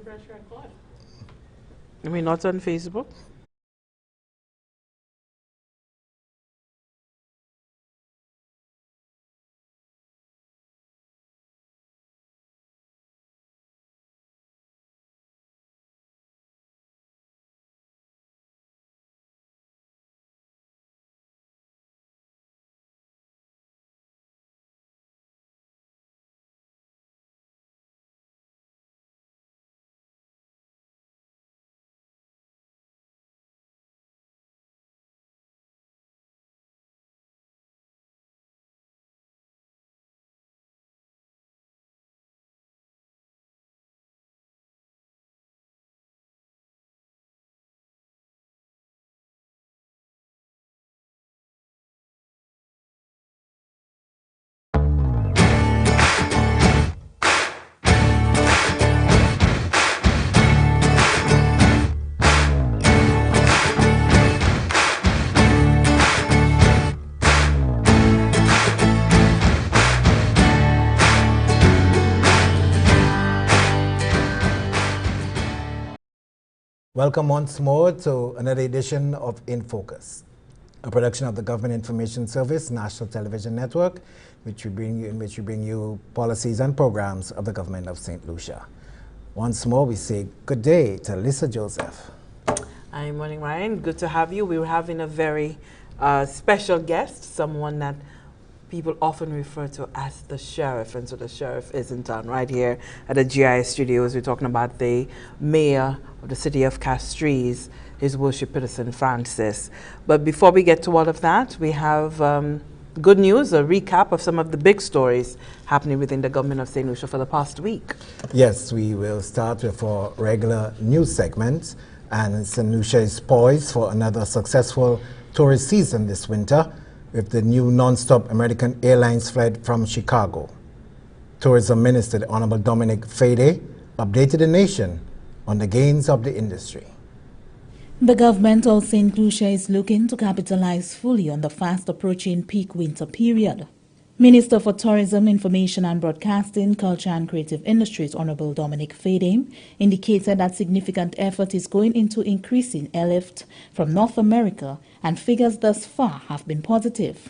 press record. Are we not on Facebook? Welcome once more to another edition of In Focus, a production of the Government Information Service National Television Network, in which we bring you policies and programs of the Government of St. Lucia. Once more, we say good day to Lisa Joseph. Hi, morning, Ryan. Good to have you. We're having a very special guest, someone that people often refer to as the sheriff, and so the sheriff is in town right here at the GIS studios. We're talking about the mayor of the city of Castries, His Worship Peterson Francis. But before we get to all of that, we have good news, a recap of some of the big stories happening within the government of St. Lucia for the past week. Yes, we will start with our regular news segment, and St. Lucia is poised for another successful tourist season this winter, with the new non-stop American Airlines flight from Chicago. Tourism Minister, the Honorable Dominic Fede, updated the nation on the gains of the industry. The government of St. Lucia is looking to capitalize fully on the fast approaching peak winter period. Minister for Tourism, Information and Broadcasting, Culture and Creative Industries, Honorable Dominic Fede, indicated that significant effort is going into increasing airlift from North America, and figures thus far have been positive.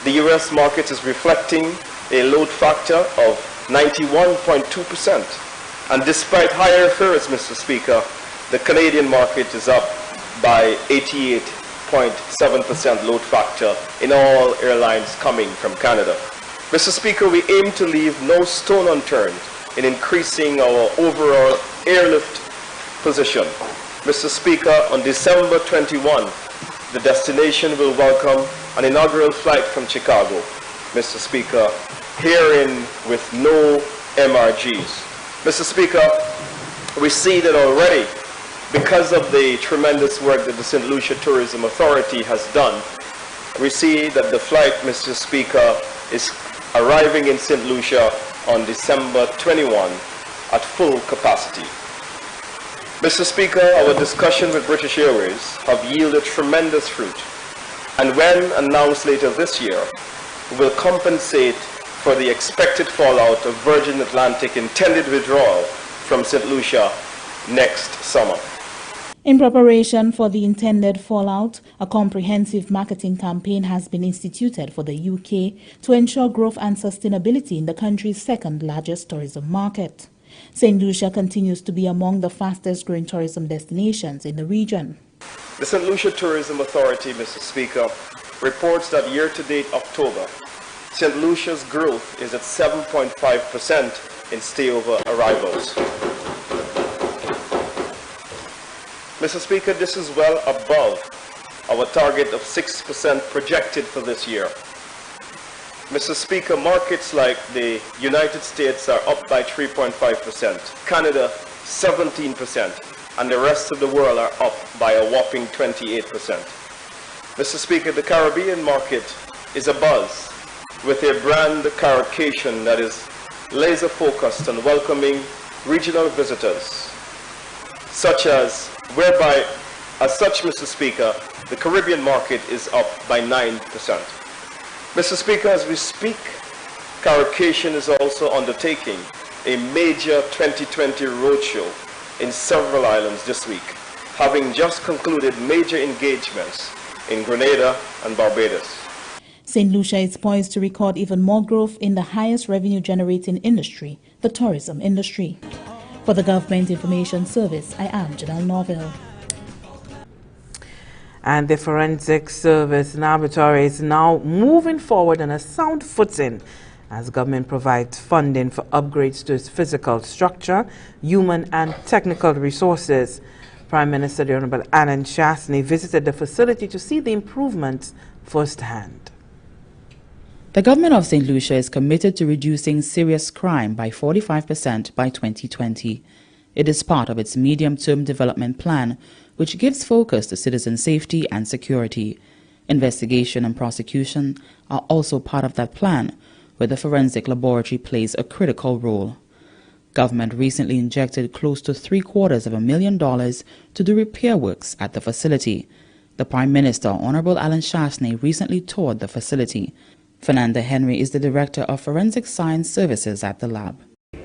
The U.S. market is reflecting a load factor of 91.2%. And despite higher fares, Mr. Speaker, the Canadian market is up by 88.7% load factor in all airlines coming from Canada. Mr. Speaker, we aim to leave no stone unturned in increasing our overall airlift position. Mr. Speaker, on December 21, the destination will welcome an inaugural flight from Chicago. Mr. Speaker, herein with no MRGs. Mr. Speaker, we see that already, because of the tremendous work that the St. Lucia Tourism Authority has done, we see that the flight, Mr. Speaker, is arriving in St. Lucia on December 21 at full capacity. Mr. Speaker, our discussion with British Airways have yielded tremendous fruit, and when announced later this year, we will compensate for the expected fallout of Virgin Atlantic intended withdrawal from St. Lucia next summer. In preparation for the intended fallout, a comprehensive marketing campaign has been instituted for the UK to ensure growth and sustainability in the country's second largest tourism market. St. Lucia continues to be among the fastest growing tourism destinations in the region. The St. Lucia Tourism Authority, Mr. Speaker, reports that year-to-date October, St. Lucia's growth is at 7.5% in stayover arrivals. Mr. Speaker, this is well above our target of 6% projected for this year. Mr. Speaker, markets like the United States are up by 3.5%, Canada 17%, and the rest of the world are up by a whopping 28%. Mr. Speaker, the Caribbean market is abuzz with a brand caricaturation that is laser focused on welcoming regional visitors, Mr. Speaker, the Caribbean market is up by 9%. Mr. Speaker, as we speak, Caricaturation is also undertaking a major 2020 roadshow in several islands this week, having just concluded major engagements in Grenada and Barbados. St. Lucia is poised to record even more growth in the highest revenue-generating industry, the tourism industry. For the Government Information Service, I am Janelle Norville. And the Forensic Service Laboratory is now moving forward on a sound footing as government provides funding for upgrades to its physical structure, human and technical resources. Prime Minister the Honorable Alan Chasney visited the facility to see the improvements firsthand. The government of St. Lucia is committed to reducing serious crime by 45% by 2020. It is part of its medium-term development plan, which gives focus to citizen safety and security. Investigation and prosecution are also part of that plan, where the forensic laboratory plays a critical role. Government recently injected close to $750,000 to do repair works at the facility. The Prime Minister, Honorable Alan Chasney, recently toured the facility. Fernanda Henry is the Director of Forensic Science Services at the lab.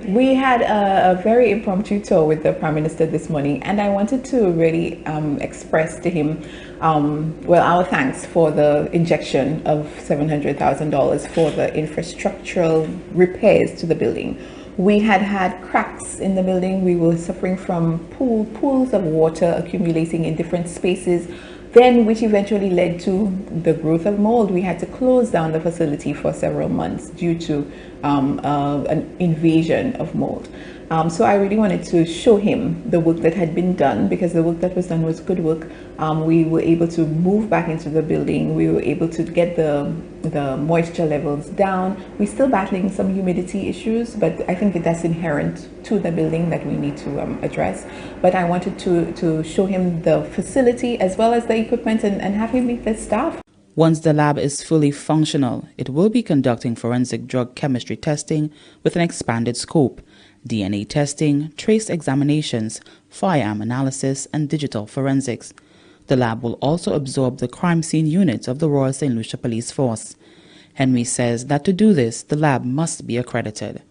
We had a very impromptu tour with the Prime Minister this morning, and I wanted to really express to him our thanks for the injection of $700,000 for the infrastructural repairs to the building. We had cracks in the building. We were suffering from pools of water accumulating in different spaces, which eventually led to the growth of mold. We had to close down the facility for several months due to an invasion of mold. So I really wanted to show him the work that had been done, because the work that was done was good work. We were able to move back into the building. We were able to get the moisture levels down. We're still battling some humidity issues, but I think that's inherent to the building that we need to address. But I wanted to show him the facility as well as the equipment and have him meet the staff. Once the lab is fully functional, it will be conducting forensic drug chemistry testing with an expanded scope, DNA testing, trace examinations, firearm analysis, and digital forensics. The lab will also absorb the crime scene units of the Royal St. Lucia Police Force. Henry says that to do this, the lab must be accredited.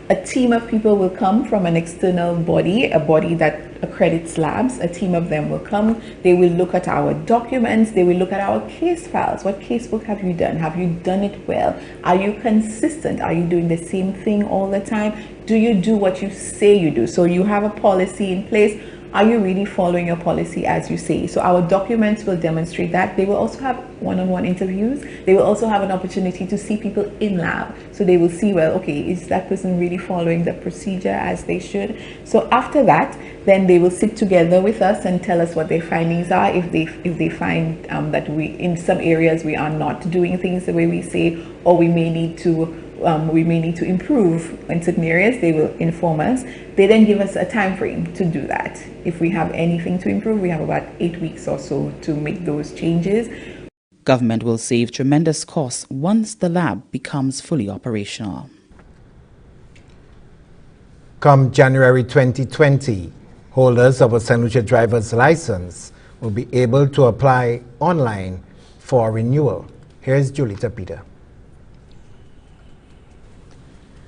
A team of people will come from an external body, a body that accredits labs. A team of them will come. They will look at our documents. They will look at our case files. What casebook have you done? Have you done it well? Are you consistent? Are you doing the same thing all the time? Do you do what you say you do? So you have a policy in place. Are you really following your policy as you say? So our documents will demonstrate that. They will also have one-on-one interviews. They will also have an opportunity to see people in lab. So they will see, well, okay, is that person really following the procedure as they should? So after that, then they will sit together with us and tell us what their findings are. If they find that in some areas we are not doing things the way we say, or we may need to improve in certain areas, they will inform us. They then give us a time frame to do that. If we have anything to improve, we have about 8 weeks or so to make those changes. Government will save tremendous costs once the lab becomes fully operational. Come January 2020, holders of a St. Lucia driver's license will be able to apply online for renewal. Here's Julita Peter.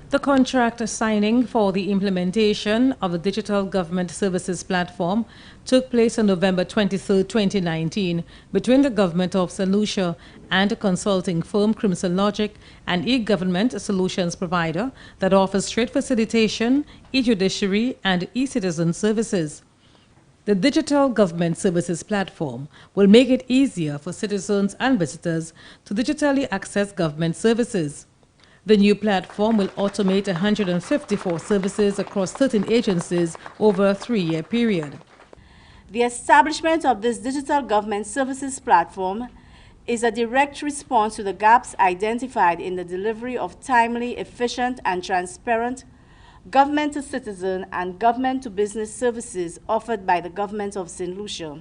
The contract signing for the implementation of the Digital Government Services Platform took place on November 23, 2019, between the Government of St. Lucia and a consulting firm, Crimson Logic, an e-government solutions provider that offers trade facilitation, e-judiciary, and e-citizen services. The Digital Government Services Platform will make it easier for citizens and visitors to digitally access government services. The new platform will automate 154 services across 13 agencies over a 3-year period. The establishment of this Digital Government Services Platform is a direct response to the gaps identified in the delivery of timely, efficient, and transparent government-to-citizen and government-to-business services offered by the Government of St. Lucia.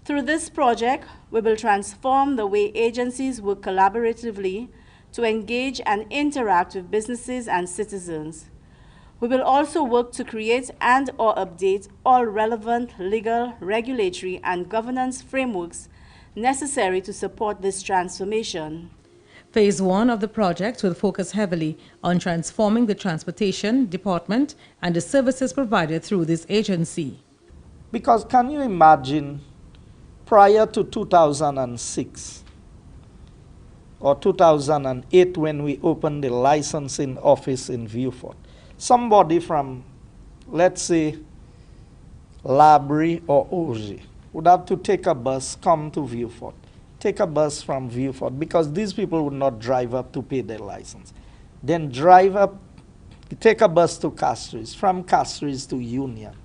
Through this project, we will transform the way agencies work collaboratively to engage and interact with businesses and citizens. We will also work to create and/or update all relevant legal, regulatory, and governance frameworks necessary to support this transformation. Phase 1 of the project will focus heavily on transforming the transportation department and the services provided through this agency. Because can you imagine, prior to 2006 or 2008, when we opened the licensing office in Viewfort, somebody from, let's say, Labrie or Auger would have to take a bus, come to Viewfort, take a bus from Viewfort, because these people would not drive up to pay their license. Then drive up, take a bus to Castries, from Castries to Union,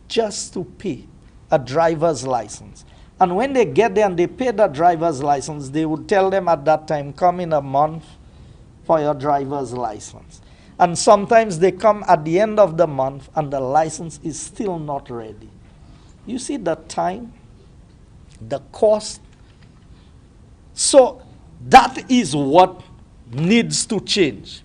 just to pay a driver's license. And when they get there and they pay the driver's license, they would tell them at that time, come in a month for your driver's license. And sometimes they come at the end of the month and the license is still not ready. You see the time, the cost. So that is what needs to change.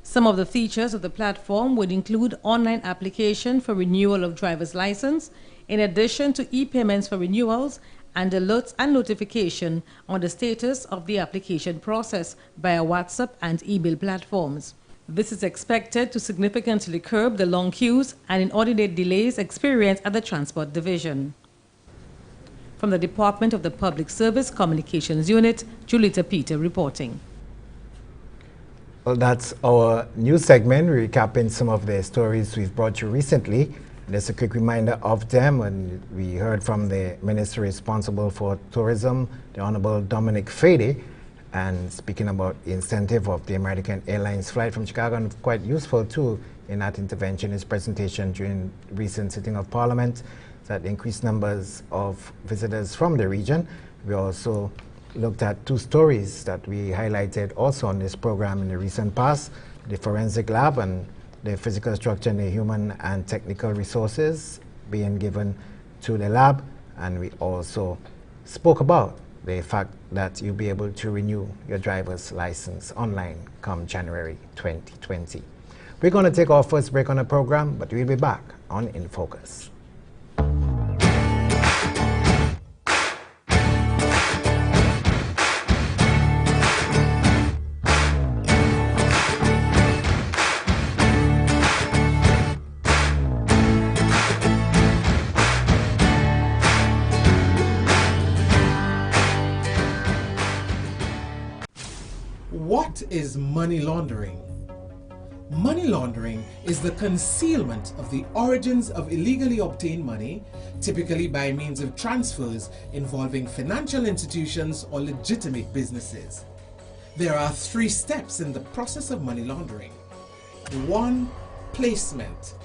Some of the features of the platform would include online application for renewal of driver's license, in addition to e-payments for renewals and alerts and notification on the status of the application process via WhatsApp and email platforms. This is expected to significantly curb the long queues and inordinate delays experienced at the Transport Division. From the Department of the Public Service Communications Unit, Julita Peter reporting. Well, that's our news segment, recapping some of the stories we've brought you recently. Just a quick reminder of them, and we heard from the Minister responsible for tourism, the Honorable Dominic Fady, and speaking about the incentive of the American Airlines flight from Chicago, and quite useful too in that intervention, his presentation during recent sitting of Parliament, that increased numbers of visitors from the region. We also looked at two stories that we highlighted also on this program in the recent past, the forensic lab and the physical structure and the human and technical resources being given to the lab. And we also spoke about the fact that you'll be able to renew your driver's license online come January 2020. We're going to take our first break on the program, but we'll be back on In Focus. What is money laundering? Money laundering is the concealment of the origins of illegally obtained money, typically by means of transfers involving financial institutions or legitimate businesses. There are 3 steps in the process of money laundering. 1. Placement.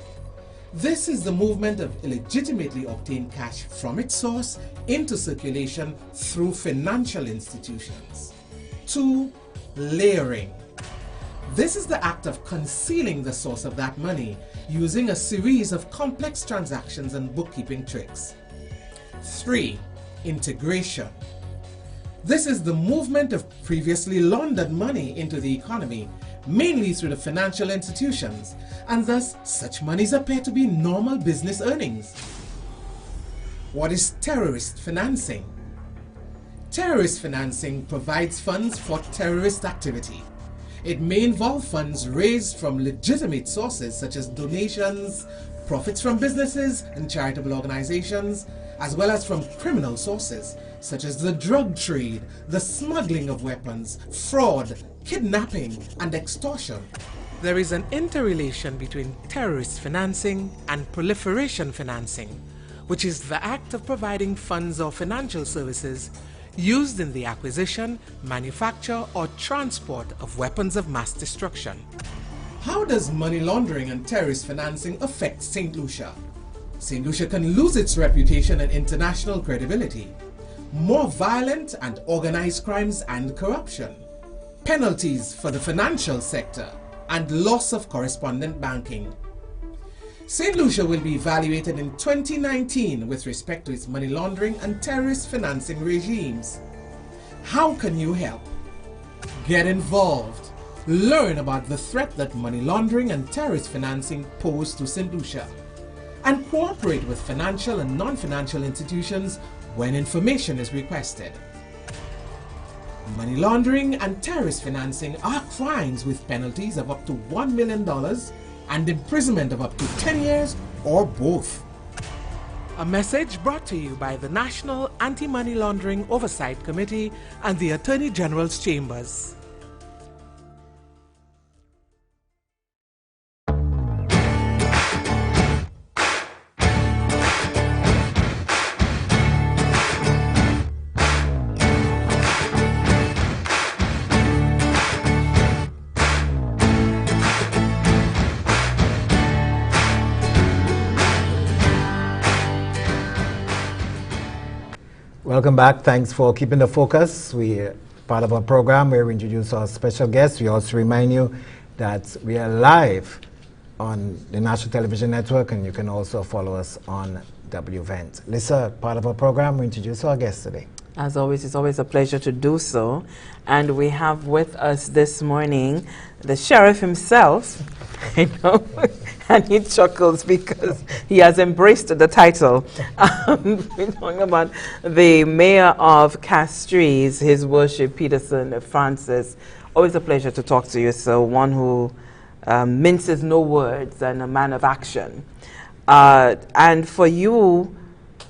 This is the movement of illegitimately obtained cash from its source into circulation through financial institutions. 2. Layering. This is the act of concealing the source of that money using a series of complex transactions and bookkeeping tricks. 3. Integration. This is the movement of previously laundered money into the economy, mainly through the financial institutions, and thus such monies appear to be normal business earnings. What is terrorist financing? Terrorist financing provides funds for terrorist activity. It may involve funds raised from legitimate sources such as donations, profits from businesses and charitable organizations, as well as from criminal sources such as the drug trade, the smuggling of weapons, fraud, kidnapping, and extortion. There is an interrelation between terrorist financing and proliferation financing, which is the act of providing funds or financial services used in the acquisition, manufacture, or transport of weapons of mass destruction. How does money laundering and terrorist financing affect St. Lucia? St. Lucia can lose its reputation and international credibility. More violent and organized crimes and corruption. Penalties for the financial sector and loss of correspondent banking. St. Lucia will be evaluated in 2019 with respect to its money laundering and terrorist financing regimes. How can you help? Get involved. Learn about the threat that money laundering and terrorist financing pose to St. Lucia, and cooperate with financial and non-financial institutions when information is requested. Money laundering and terrorist financing are crimes with penalties of up to $1 million and imprisonment of up to 10 years or both. A message brought to you by the National Anti-Money Laundering Oversight Committee and the Attorney General's Chambers. Welcome back. Thanks for keeping the focus. We part of our program where we introduce our special guests. We also remind you that we are live on the National Television Network, and you can also follow us on WVent. Lisa, part of our program, we introduce our guests today. As always, it's always a pleasure to do so. And we have with us this morning the sheriff himself, you know, and he chuckles because he has embraced the title. We're talking about the mayor of Castries, His Worship Peterson Francis. Always a pleasure to talk to you. So one who minces no words and a man of action. And for you,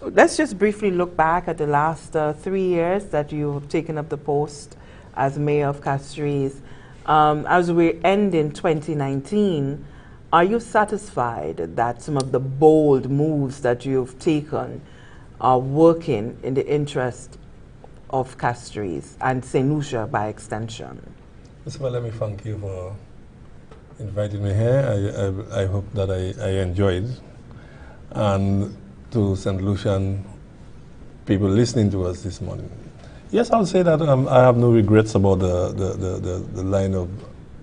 let's just briefly look back at the last 3 years that you've taken up the post as mayor of Castries. As we end in 2019, are you satisfied that some of the bold moves that you've taken are working in the interest of Castries and St. Lucia by extension? First of all, let me thank you for inviting me here. I hope that I enjoyed. And to St. Lucian people listening to us this morning. Yes, I would say that I have no regrets about the line of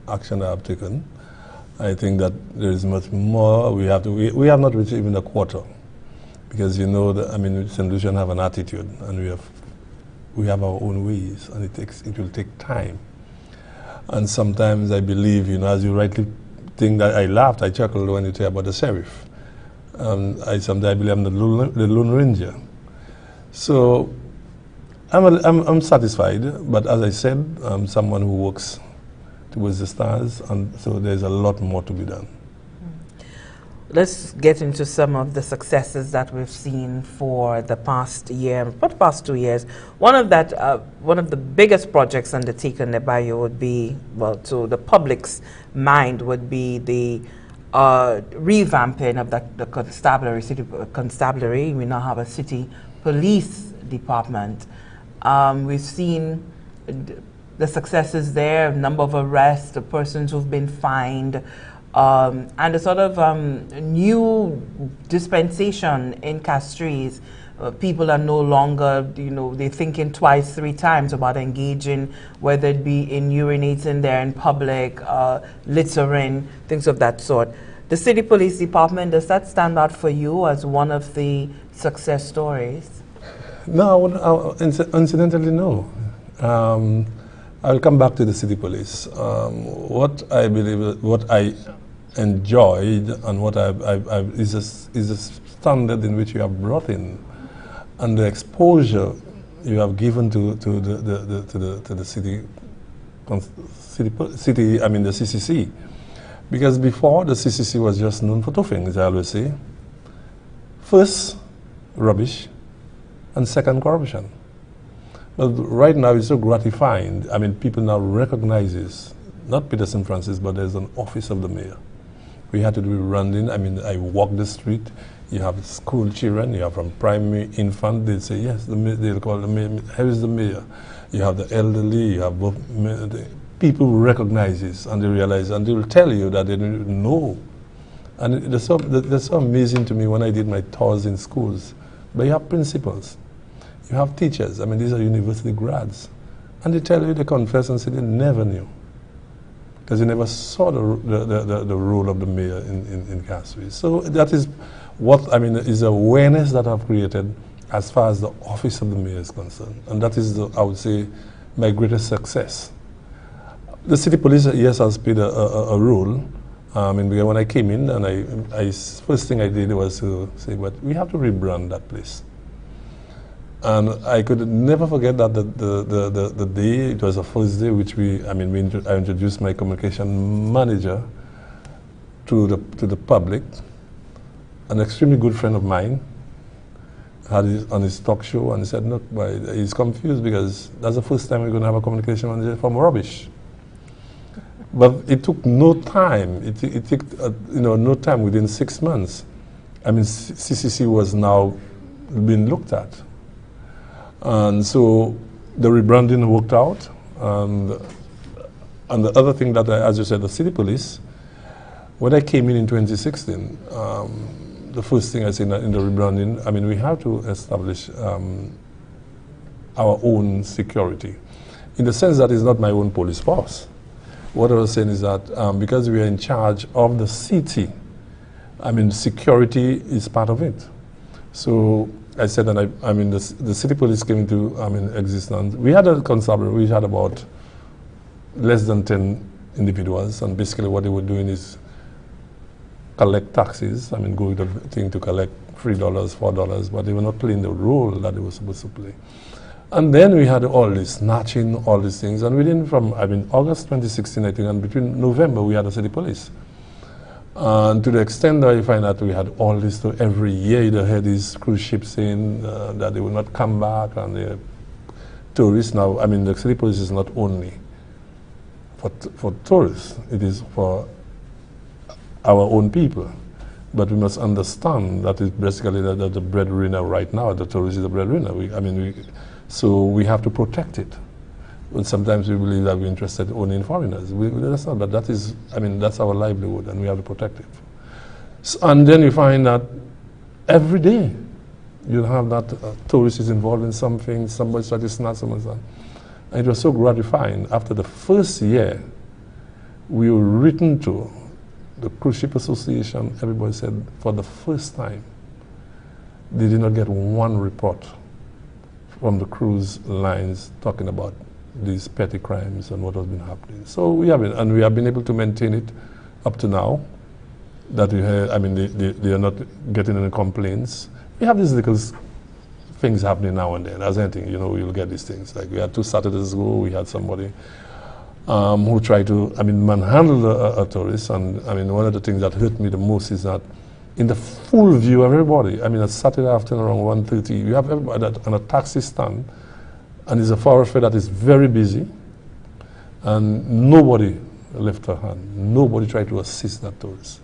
action I have taken. I think that there is much more we have to. We have not reached even a quarter, because you know that, I mean, St. Lucian have an attitude, and we have our own ways, and it will take time. And sometimes I believe, you know, as you rightly think that I laughed, I chuckled when you say about the sheriff. I sometimes believe I'm the Lone Ranger. So I'm satisfied, but as I said, I'm someone who works towards the stars, and so there's a lot more to be done. Let's get into some of the successes that we've seen for the past year, for the past 2 years. One of the biggest projects undertaken by you would be, well, to the public's mind, would be the revamping of the constabulary, city constabulary. We now have a city police department. We've seen the successes there, number of arrests, the persons who've been fined, and a sort of new dispensation in Castries. People are no longer, you know, they're thinking twice, 3 times about engaging, whether it be in urinating there in public, littering, things of that sort. The City Police Department, does that stand out for you as one of the success stories? No, incidentally, no. I'll come back to the City Police. What I believe, what I enjoyed, and what is a standard in which you have brought in, and the exposure you have given to the city, I mean the CCC, because before the CCC was just known for 2 things. I always say, first, rubbish, and second, corruption. But right now it's so gratifying. I mean, people now recognizes not Peterson Francis, but there's an office of the mayor. We had to do rounding. I mean, I walk the street. You have school children. You have from primary, infant. They say yes. They'll call the mayor. Here is the mayor. You have the elderly. You have both. People recognize this, and they realize, and they will tell you that they don't know. And that's so amazing to me when I did my tours in schools. But you have principals. You have teachers. I mean, these are university grads. And they tell you, they confess and say they never knew. Because they never saw the role of the mayor in Castries. So that is what, I mean, is awareness that I've created as far as the office of the mayor is concerned. And that is, I would say, my greatest success. The city police, yes, has played a role. I mean, when I came in, and first thing I did was to say, but we have to rebrand that place. And I could never forget that the day, it was the first day which I introduced my communication manager to the public. An extremely good friend of mine had it on his talk show, and he said, look, he's confused because that's the first time we're going to have a communication manager from rubbish. But it took no time. It took no time. Within 6 months, CCC was now being looked at. And so the rebranding worked out. And the other thing that, as you said, the city police, when I came in 2016, the first thing I said in the rebranding, we have to establish our own security. In the sense that it's not my own police force. What I was saying is that because we are in charge of the city, security is part of it. So I said that the city police came into existence. We had a constabulary. We had about less than 10 individuals, and basically what they were doing is collect taxes. Go to the thing to collect $3, $4, but they were not playing the role that they were supposed to play. And then we had all this snatching, all these things, and within from August 2016, I think, and between November we had a city police. And to the extent that you find that we had all this, so every year they had these cruise ships in that they will not come back, and the tourists now, the city police is not only for tourists, it is for our own people. But we must understand that it's basically the breadwinner right now, the tourist is the breadwinner. So we have to protect it. And sometimes we believe that we're interested only in foreigners. That's not, but that is, that's our livelihood, and we have to protect it. And then you find that every day you'll have that tourist is involved in something, somebody's trying to snatch someone's son. And it was so gratifying. After the first year, we were written to the Cruise Ship Association. Everybody said for the first time, they did not get one report from the cruise lines talking about these petty crimes and what has been happening. So we have been able to maintain it up to now. That we have, they are not getting any complaints. We have these little things happening now and then. As anything, you'll get these things. Like we had 2 Saturdays ago, we had somebody who tried to, manhandle a tourist. And one of the things that hurt me the most is that in the full view of everybody, a Saturday afternoon around 1:30, you have everybody on a taxi stand, and it's a thoroughfare that is very busy, and nobody lifted a hand. Nobody tried to assist that tourist.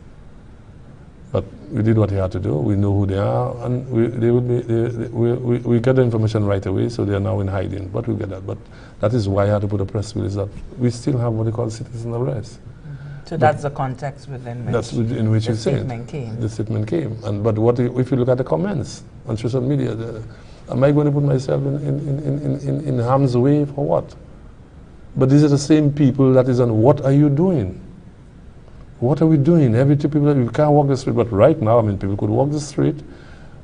But we did what he had to do. We know who they are, and we get the information right away, so they are now in hiding. But we get that. But that is why I had to put a press release that we still have what they call citizen arrest. So that's the context within which, the statement came. The statement came. But if you look at the comments on social media, am I going to put myself in harm's way for what? But these are the same people that is on, what are you doing? What are we doing? Every two people, you can't walk the street. But right now, people could walk the street,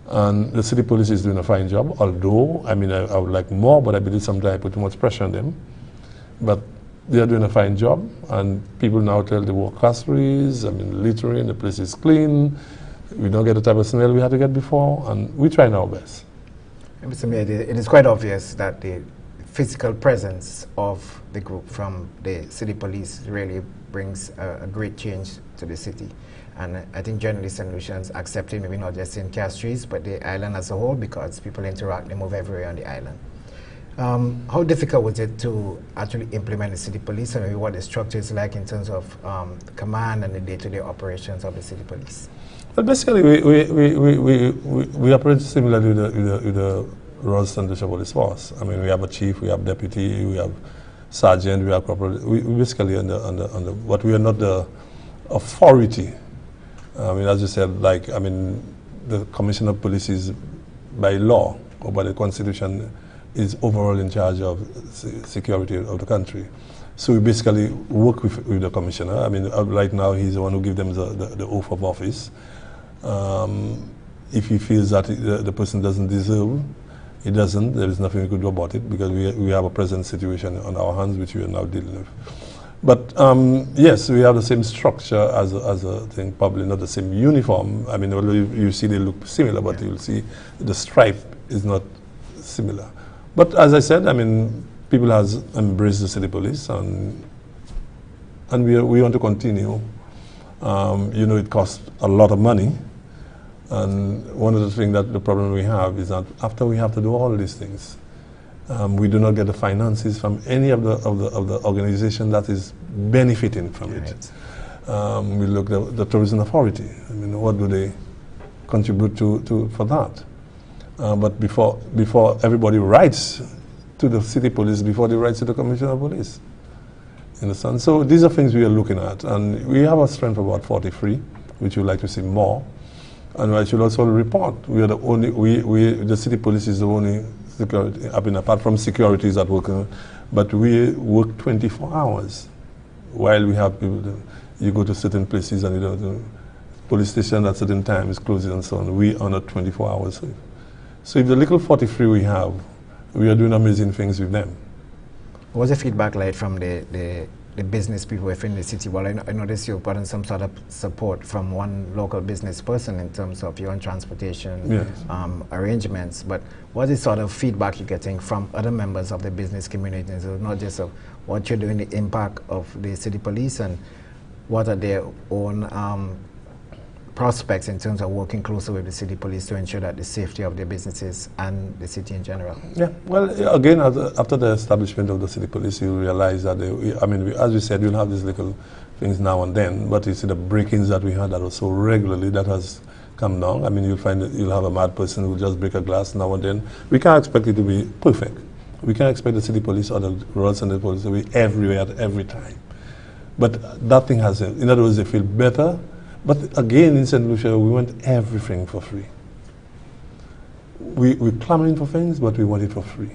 and the city police is doing a fine job. Although, I would like more, but I believe sometimes I put too much pressure on them. But they are doing a fine job, and people now tell they walk Castries, littering, the place is clean. We don't get the type of smell we had to get before, and we try our best. Mr. Mayor, it is quite obvious that the physical presence of the group from the city police really brings a great change to the city. And I think generally St. Lucians accept it, maybe not just in Castries, but the island as a whole, because people interact, they move everywhere on the island. How difficult was it to actually implement the city police, and maybe what the structure is like in terms of the command and the day-to-day operations of the city police? Well, basically, we operate similarly with the Royal St. Lucia Police Force. We have a chief, we have deputy, we have sergeant, we have corporal. We basically but we are not the authority. As you said, the Commissioner of Police is by law or by the Constitution is overall in charge of security of the country. So we basically work with the commissioner. Right now he's the one who gives them the oath of office. If he feels that the person doesn't deserve, he doesn't. There is nothing we could do about it, because we have a present situation on our hands which we are now dealing with. But yes, we have the same structure as a thing, probably not the same uniform. Although you see they look similar, but you'll see the stripe is not similar. But as I said, I mean, people has embraced the city police, and we want to continue. You know, it costs a lot of money, and one of the things that the problem we have is that after we have to do all these things, we do not get the finances from any of the organization that is benefiting from it. We look at the tourism authority. I mean, what do they contribute to for that? But before everybody writes to the city police, before they write to the commissioner of police. Understand? So these are things we are looking at, and we have a strength of about 43, which we'd like to see more. And I should also report, we are the only, the city police is the only security, I mean, apart from securities that work, but we work 24 hours. While we have people, you go to certain places and you know, the police station at certain times closes and so on. We are not 24 hours. So if the little 43 we have, we are doing amazing things with them. What's the feedback like from the business people within the city? Well, I noticed you've gotten some sort of support from one local business person in terms of your own transportation arrangements, but what is sort of feedback you're getting from other members of the business community? So not just of what you're doing, the impact of the city police, and what are their own prospects in terms of working closer with the city police to ensure that the safety of their businesses and the city in general? Yeah, well, again, after the establishment of the city police, you realize that, as we said, you'll have these little things now and then, but you see the break-ins that we had that was so regularly, that has come down. I mean, you'll find that you'll have a mad person who will just break a glass now and then. We can't expect it to be perfect. We can't expect the city police or the rural Sunday police to be everywhere at every time. But that thing has, in other words, they feel better. But again, in St. Lucia, we want everything for free. We're clamoring for things, but we want it for free.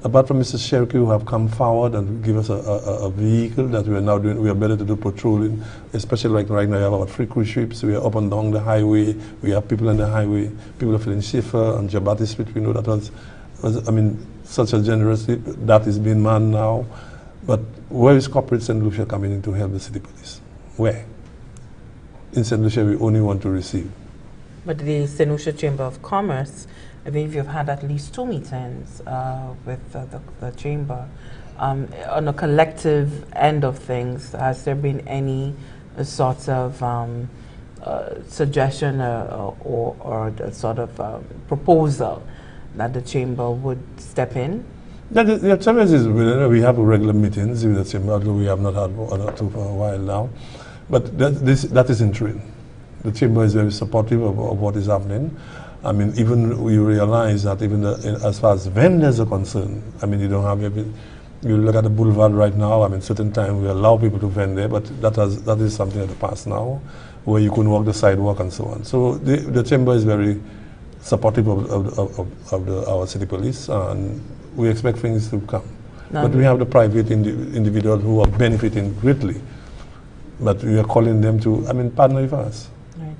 Apart from Mr. Cherokee, who have come forward and give us a vehicle that we are now doing, we are better to do patrolling, especially like right now, we have about 3 cruise ships. We are up and down the highway. We have people on the highway. People are feeling safer on Jabati Street. We know that was I mean, such a generous, that is being manned now. But where is corporate St. Lucia coming in to help the city police? Where? In St. Lucia, we only want to receive. But the St. Lucia Chamber of Commerce, I believe you've had at least 2 meetings with the chamber. On a collective end of things, has there been any sorts of suggestion or the sort of proposal that the chamber would step in? The chamber is, we have regular meetings with the chamber, although we have not had one or two for a while now. But that is in train. The chamber is very supportive of what is happening. I mean, even we realize that even as far as vendors are concerned, I mean, you don't have you look at the boulevard right now, I mean, certain time we allow people to vend there, but that is something of the past now, where you can walk the sidewalk and so on. So the chamber is very supportive of our city police, and we expect things to come. But we have the private individuals who are benefiting greatly. But we are calling them to, I mean, partner with us. Right.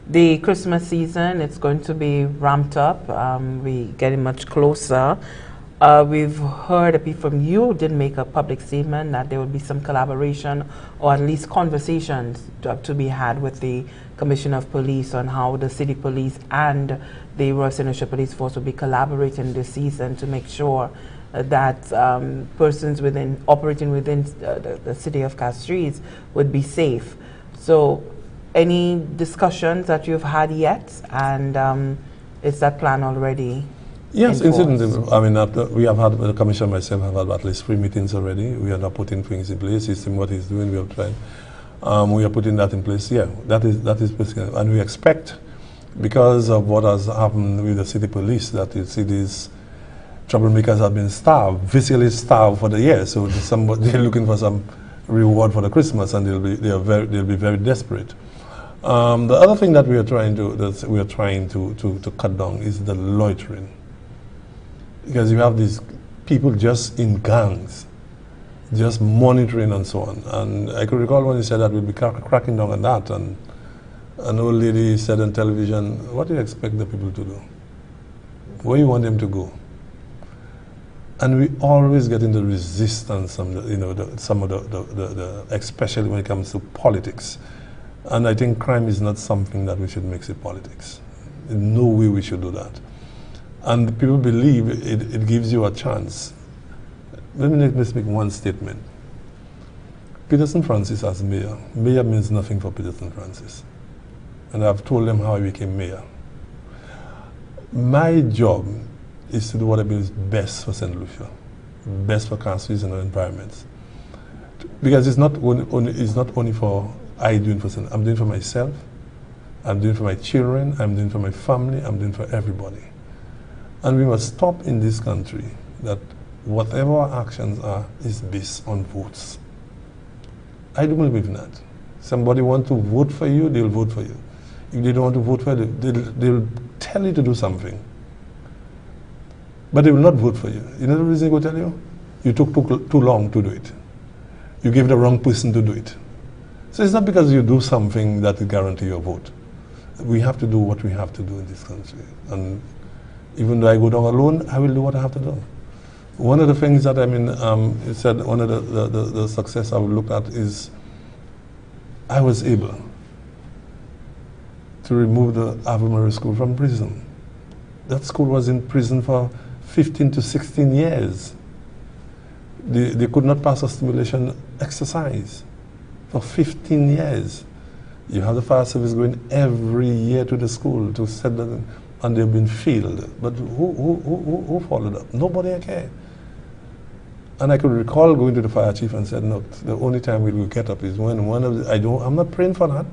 The Christmas season, it's going to be ramped up. We're getting much closer. We've heard from you, did make a public statement that there will be some collaboration or at least conversations to be had with the Commissioner of Police on how the city police and the Royal St. Lucia Police Force will be collaborating this season to make sure that persons operating within the city of Castries would be safe. So any discussions that you've had yet, and is that plan already? Yes, incidentally, I mean, we have had, the commissioner myself have had at least 3 meetings already. We are now putting things in place. He's seen what he's doing, we are trying. We are putting that in place, yeah, that is basically, and we expect, because of what has happened with the city police, that you see these troublemakers have been starved, physically starved for the year, so they're looking for some reward for the Christmas, and they'll be very desperate. The other thing that we are trying to cut down is the loitering, because you have these people just in gangs, just monitoring and so on. And I could recall when he said that we'll be cracking down on that, and an old lady said on television, "What do you expect the people to do? Where you want them to go?" And we always get into resistance from especially when it comes to politics. And I think crime is not something that we should mix with politics. In no way we should do that. And people believe it gives you a chance. Let me just make one statement. Peterson Francis as mayor. Mayor means nothing for Peterson Francis. And I've told them how I became mayor. My job is to do what I believe is best for St. Lucia, best for Castries and our environments. Because it's not only for I doing for St. I'm doing for myself, I'm doing for my children, I'm doing for my family, I'm doing for everybody. And we must stop in this country that whatever our actions are is based on votes. I do believe in that. Somebody want to vote for you, they'll vote for you. If they don't want to vote for you, they'll tell you to do something. But they will not vote for you. You know the reason they will tell you? You took too long to do it. You gave the wrong person to do it. So it's not because you do something that will guarantee your vote. We have to do what we have to do in this country. And even though I go down alone, I will do what I have to do. One of the things that, you said one of the success I would look at is I was able to remove the Ave Maria School from prison. That school was in prison for 15 to 16 years. They could not pass a stimulation exercise for 15 years. You have the fire service going every year to the school to set that, and they've been failed. But who followed up? Nobody cared. And I could recall going to the fire chief and said, "No, the only time we will get up is when one of the, I'm not praying for that,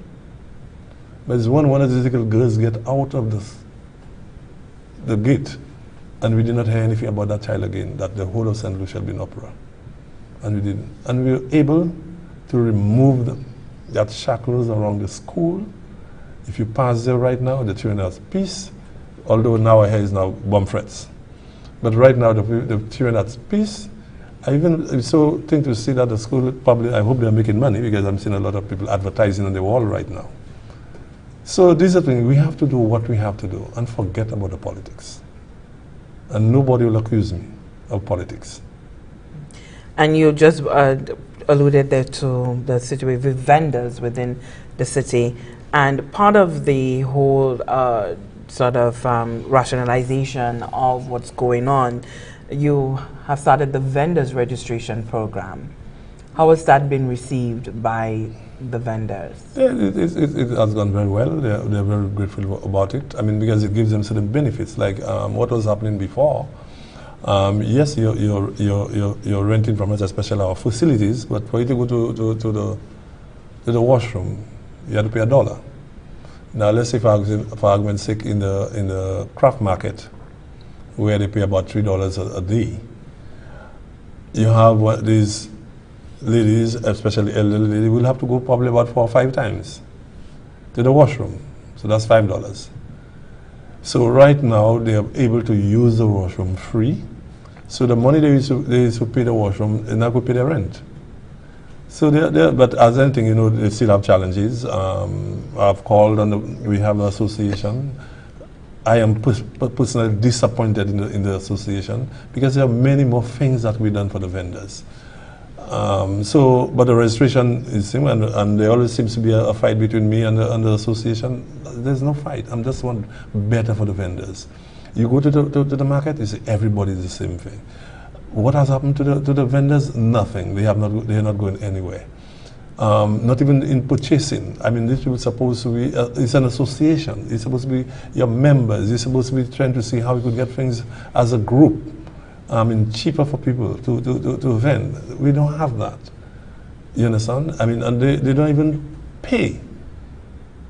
but it's when one of the little girls get out of the gate, and we did not hear anything about that child again, that the whole of St. Lucia had been uproar." And we didn't. And we were able to remove that shackles around the school. If you pass there right now, the children have peace, although now I hear is now bomb threats. But right now, the children have peace. I'm so think to see that the school probably, I hope they're making money, because I'm seeing a lot of people advertising on the wall right now. So these are things, we have to do what we have to do and forget about the politics. And nobody will accuse me of politics. And you just alluded there to the situation with vendors within the city. And part of the whole rationalization of what's going on, you have started the vendors registration program. How has that been received by the vendors? Yeah, it has gone very well. They're very grateful about it. I mean, because it gives them certain benefits, like what was happening before. Yes, you're renting from us, especially our facilities, but for you to go to the washroom, you have to pay $1. Now, let's say, for argument's sake, in the craft market, where they pay about $3 a day, you have these ladies, especially elderly ladies, will have to go probably about 4 or 5 times to the washroom. So that's $5. So right now, they are able to use the washroom free. So the money they used to pay the washroom, they now could pay their rent. So but as anything, you know, they still have challenges. I've called, and we have an association. I am personally disappointed in the association, because there are many more things that we've done for the vendors. But the registration is similar, and there always seems to be a fight between me and the association. There's no fight. I'm just want better for the vendors. You go to the market, you see everybody is the same thing. What has happened to the vendors? Nothing. They are not going anywhere. Not even in purchasing. I mean, this is supposed to be, it's an association. It's supposed to be your members. You're supposed to be trying to see how we could get things as a group. I mean, cheaper for people to vend. We don't have that. You understand? I mean, and they don't even pay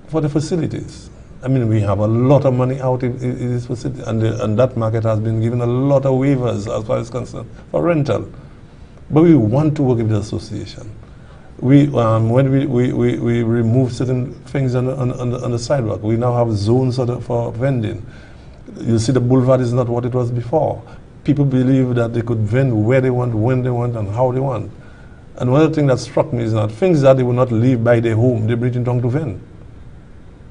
for the facilities. I mean, we have a lot of money out in this facility, and that market has been given a lot of waivers as far as concerned for rental. But we want to work with the association. When we remove certain things on the sidewalk, we now have zones for vending. You see, the boulevard is not what it was before. People believe that they could vend where they want, when they want, and how they want. And one of the things that struck me is that things that they will not leave by their home, they bring it down to vend.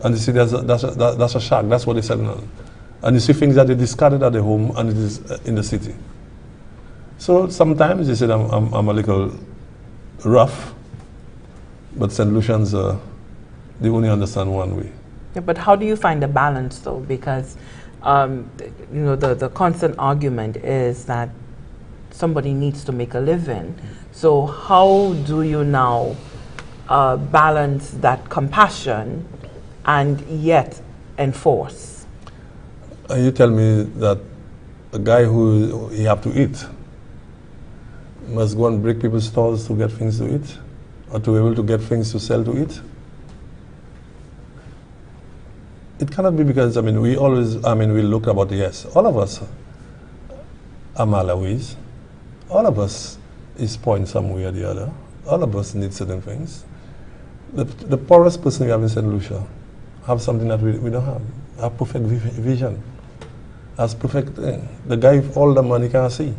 And you see, that's a shack. That's what they're selling on. And you see things that they discarded at their home, and it is in the city. So sometimes they said I'm a little rough, but St. Lucians, they only understand one way. Yeah, but how do you find the balance though? Because the constant argument is that somebody needs to make a living. So how do you now balance that compassion and yet enforce? You tell me that a guy who he have to eat must go and break people's stores to get things to eat, or to be able to get things to sell to eat? It cannot be, because we look about, yes, all of us are Malawis. All of us is poor in some way or the other. All of us need certain things. The poorest person we have in St. Lucia have something that we don't have perfect vision. Has perfect thing. The guy with all the money can't see.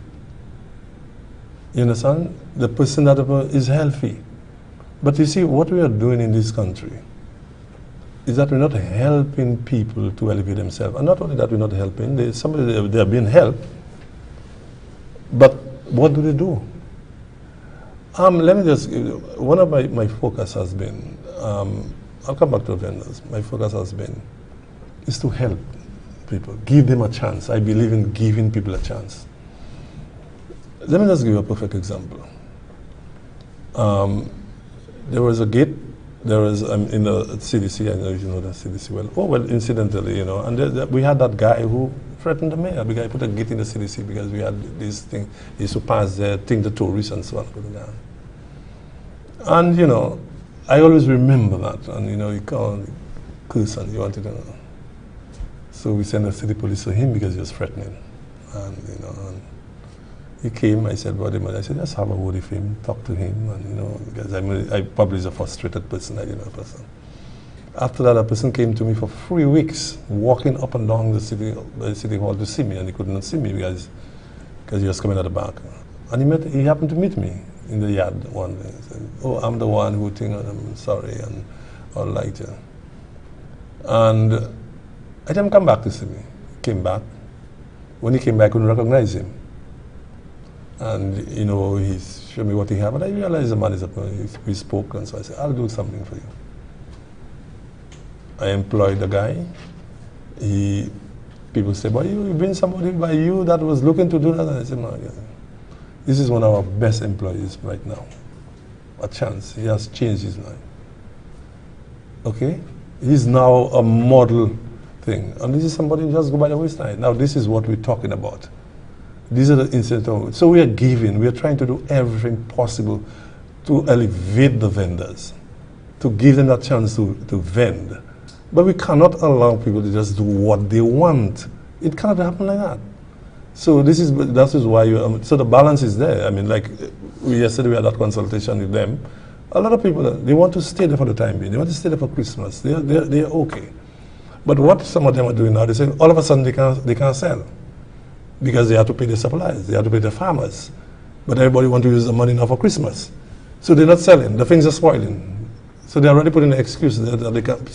You understand? The person that is healthy. But you see, what we are doing in this country is that we're not helping people to elevate themselves. And not only that, we're not helping, they are being helped, but what do? Let me just, one of my focus has been, I'll come back to vendors. My focus has been, is to help people, give them a chance. I believe in giving people a chance. Let me just give you a perfect example. There was a gate. There was in the CDC, I know you know the CDC well. Oh, well, incidentally, and we had that guy who threatened the mayor. The guy put a gate in the CDC because we had this thing. He used to pass there, the tourists and so on. And, I always remember that. And, he called, curse, and he wanted to know. So we sent the city police to him because he was threatening. And, and he came, I said, I said, let's have a word with him, talk to him, and, because I probably is a frustrated person, I didn't know a person. After that, a person came to me for 3 weeks, walking up and down the city hall to see me, and he could not see me because he was coming at the back. And he happened to meet me in the yard one day. He said, oh, I'm the one who think, and I'm sorry, and all like that. And I didn't come back to see me. He came back. When he came back, I couldn't recognize him. And, he showed me what he had, but I realized the man is we spoke, and so I said, I'll do something for you. I employed the guy. People say, but you've been somebody by you that was looking to do that. And I said, no, this is one of our best employees right now. A chance. He has changed his life. Okay? He's now a model thing. And this is somebody who just go by the wayside. Now, this is what we're talking about. These are the incidents. So we are giving. We are trying to do everything possible to elevate the vendors, to give them that chance to vend. But we cannot allow people to just do what they want. It cannot happen like that. So that is why so the balance is there. Like yesterday we had that consultation with them. A lot of people, they want to stay there for the time being. They want to stay there for Christmas. They're okay. But what some of them are doing now, they say all of a sudden they can't sell because they have to pay the suppliers, they have to pay the farmers. But everybody wants to use the money now for Christmas. So they're not selling. The things are spoiling. So they're already putting the excuse so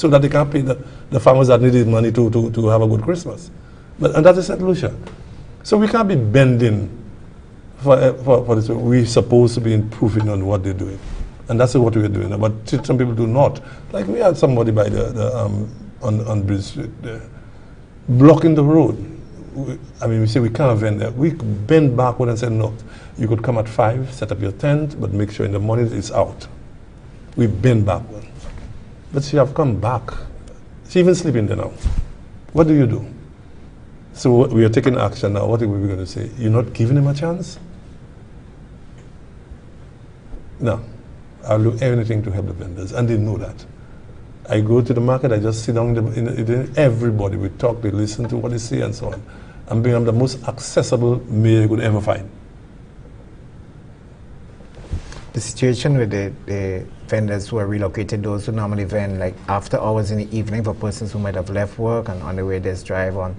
that they can't pay the farmers that needed money to have a good Christmas. And that is St. Lucia. So we can't be bending for this. We're supposed to be improving on what they're doing. And that's what we're doing. But some people do not. Like we had somebody by on Bridge Street blocking the road. We say we can't vend there. We bend backward and say, no, you could come at 5, set up your tent, but make sure in the morning it's out. We bend backward. But she have come back. She even sleeping there now. What do you do? So we are taking action now. What are we going to say? You're not giving them a chance? No. I'll do anything to help the vendors, and they know that. I go to the market, I just sit down in everybody. We talk, they listen to what they say and so on. And become the most accessible mayor you could ever find. The situation with the vendors who are relocated, those who normally vend like after hours in the evening for persons who might have left work and on the way there's drive on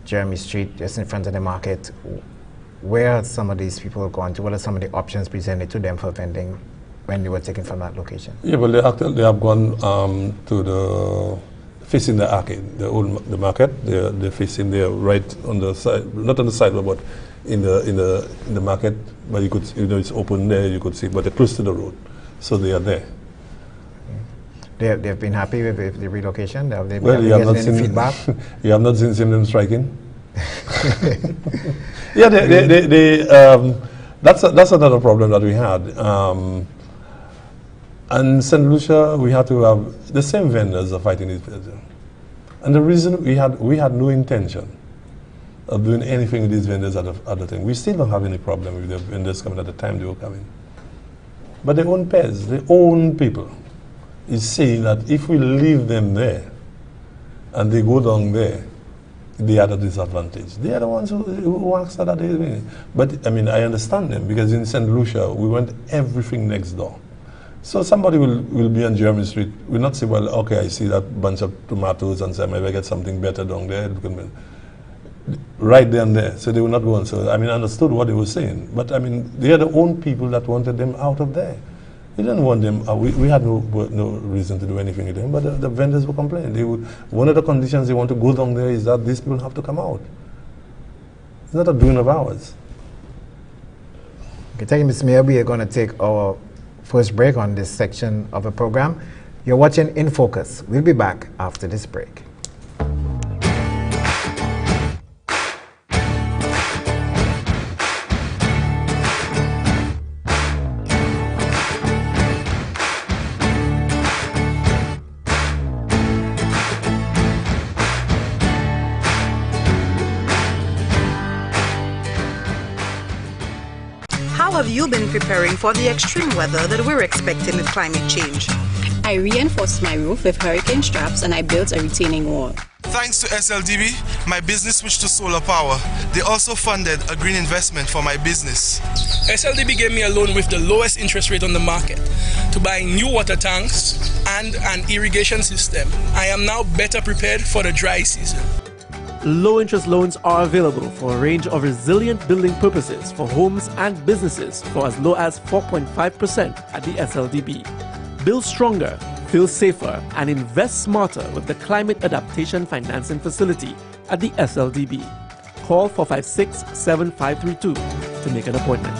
Jeremy Street, just in front of the market, where are some of these people gone to? What are some of the options presented to them for vending when they were taken from that location? Yeah, well, they have gone to the facing the arcade, the market. They're facing there, right on the side, not on the side, but in the market. But you could, it's open there. You could see, but they're close to the road, so they are there. They've been happy with the relocation? Have they Well, you have not any seen feedback? You have not seen them striking? Yeah, that's another problem that we had. And St. Lucia, we had to have the same vendors are fighting each other. And the reason we had no intention of doing anything with these vendors at the time. We still don't have any problem with the vendors coming at the time they were coming. But their own pairs, their own people, is saying that if we leave them there and they go down there, they are at a disadvantage. They are the ones who asked that they. But I mean, I understand them because in St. Lucia, we want everything next door. So somebody will be on Jeremy Street, will not say, well, okay, I see that bunch of tomatoes and say, maybe I get something better down there. Right there and there. So they will not go on. So I mean, I understood what they were saying. But I mean, they are the own people that wanted them out of there. We didn't want them, we had no reason to do anything with them, but the vendors were complaining. One of the conditions they want to go down there is that these people have to come out. It's not a doing of ours. Okay, thank you, Mr. Mayor. We are going to take our first break on this section of the program. You're watching In Focus. We'll be back after this break. How have you been preparing for the extreme weather that we're expecting with climate change? I reinforced my roof with hurricane straps and I built a retaining wall. Thanks to SLDB, my business switched to solar power. They also funded a green investment for my business. SLDB gave me a loan with the lowest interest rate on the market to buy new water tanks and an irrigation system. I am now better prepared for the dry season. Low-interest loans are available for a range of resilient building purposes for homes and businesses for as low as 4.5% at the SLDB. Build stronger, feel safer, and invest smarter with the Climate Adaptation Financing Facility at the SLDB. Call 456-7532 to make an appointment.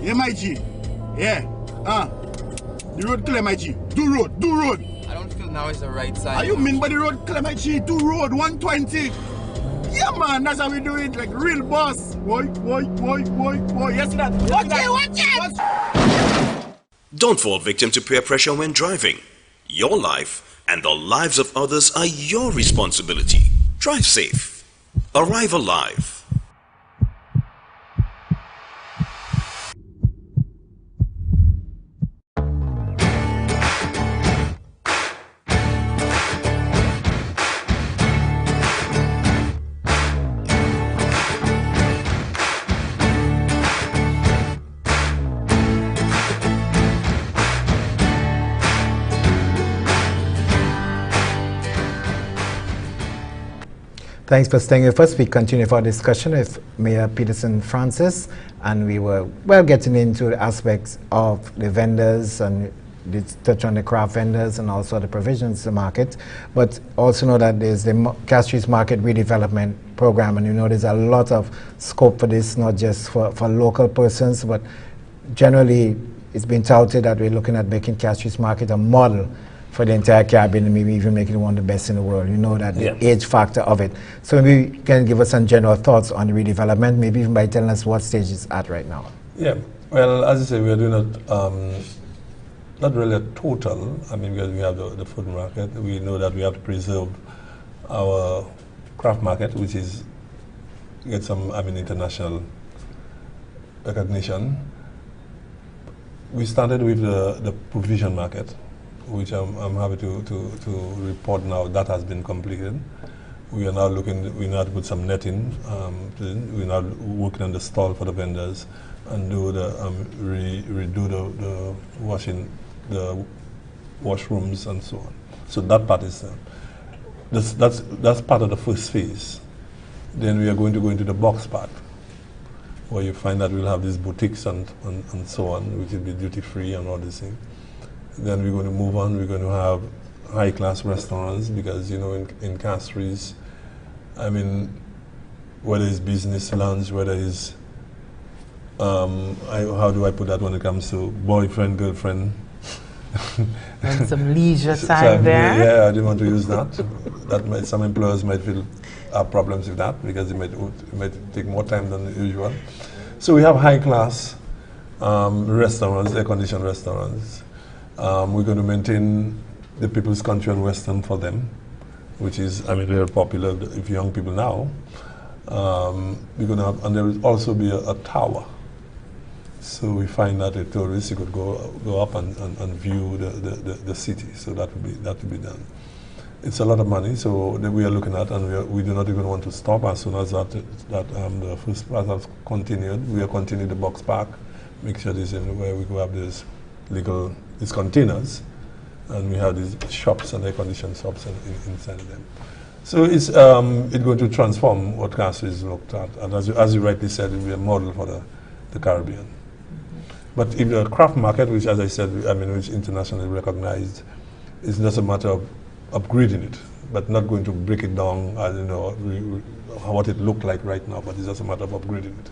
Yeah, my G. Yeah. The road clear, my G. Do road. I don't feel now is the right side. Are you mean by the road clear, my G? Do road 120. Yeah, man, that's how we do it. Like real boss. Boy. Yes, that. Watch it. Don't fall victim to peer pressure when driving. Your life and the lives of others are your responsibility. Drive safe. Arrive alive. Thanks for staying with us. We continue our discussion with Mayor Peterson Francis, and we were getting into the aspects of the vendors and touch on the craft vendors and also the provisions to the market, but also know that there's the Castries Market Redevelopment Program, and you know there's a lot of scope for this, not just for local persons, but generally it's been touted that we're looking at making Castries Market a model for the entire Caribbean, and maybe even making it one of the best in the world. You know that the age factor of it. So maybe you can give us some general thoughts on the redevelopment, maybe even by telling us what stage it's at right now. Yeah, well, as I say, we're doing it, not really a total. I mean, because we have the food market, we know that we have to preserve our craft market, which is get some, international recognition. We started with the provision market, which I'm happy to report now that has been completed. We are now we now put some netting. We're now working on the stall for the vendors and do the redo the washing, the washrooms and so on. So that part is done. That's part of the first phase. Then we are going to go into the box part, where you find that we'll have these boutiques and so on, which will be duty free and all these things. Then we're going to move on. We're going to have high-class restaurants because, you know, in Castries, I mean, whether it's business lunch, whether it's how do I put that when it comes to boyfriend, girlfriend? And some leisure time there. Yeah, I didn't want to use that. Some employers might have problems with that because it might take more time than usual. So we have high-class restaurants, air-conditioned restaurants. We're going to maintain the People's Country and Western for them, which is, very popular with young people now. We're going to have, and there will also be a tower. So we find that a tourist, you could go up and view the city. So that would be done. It's a lot of money, so that we are looking at, and we do not even want to stop as soon as the first part has continued. We will continue the box park, make sure this is where we go have these these containers, and we have these shops and air-conditioned shops inside of them. So it's going to transform what Castries looked at, and as you rightly said, it will be a model for the Caribbean. But if the craft market, which, as I said, which is internationally recognized, is just a matter of upgrading it, but not going to break it down, what it looked like right now, but it's just a matter of upgrading it.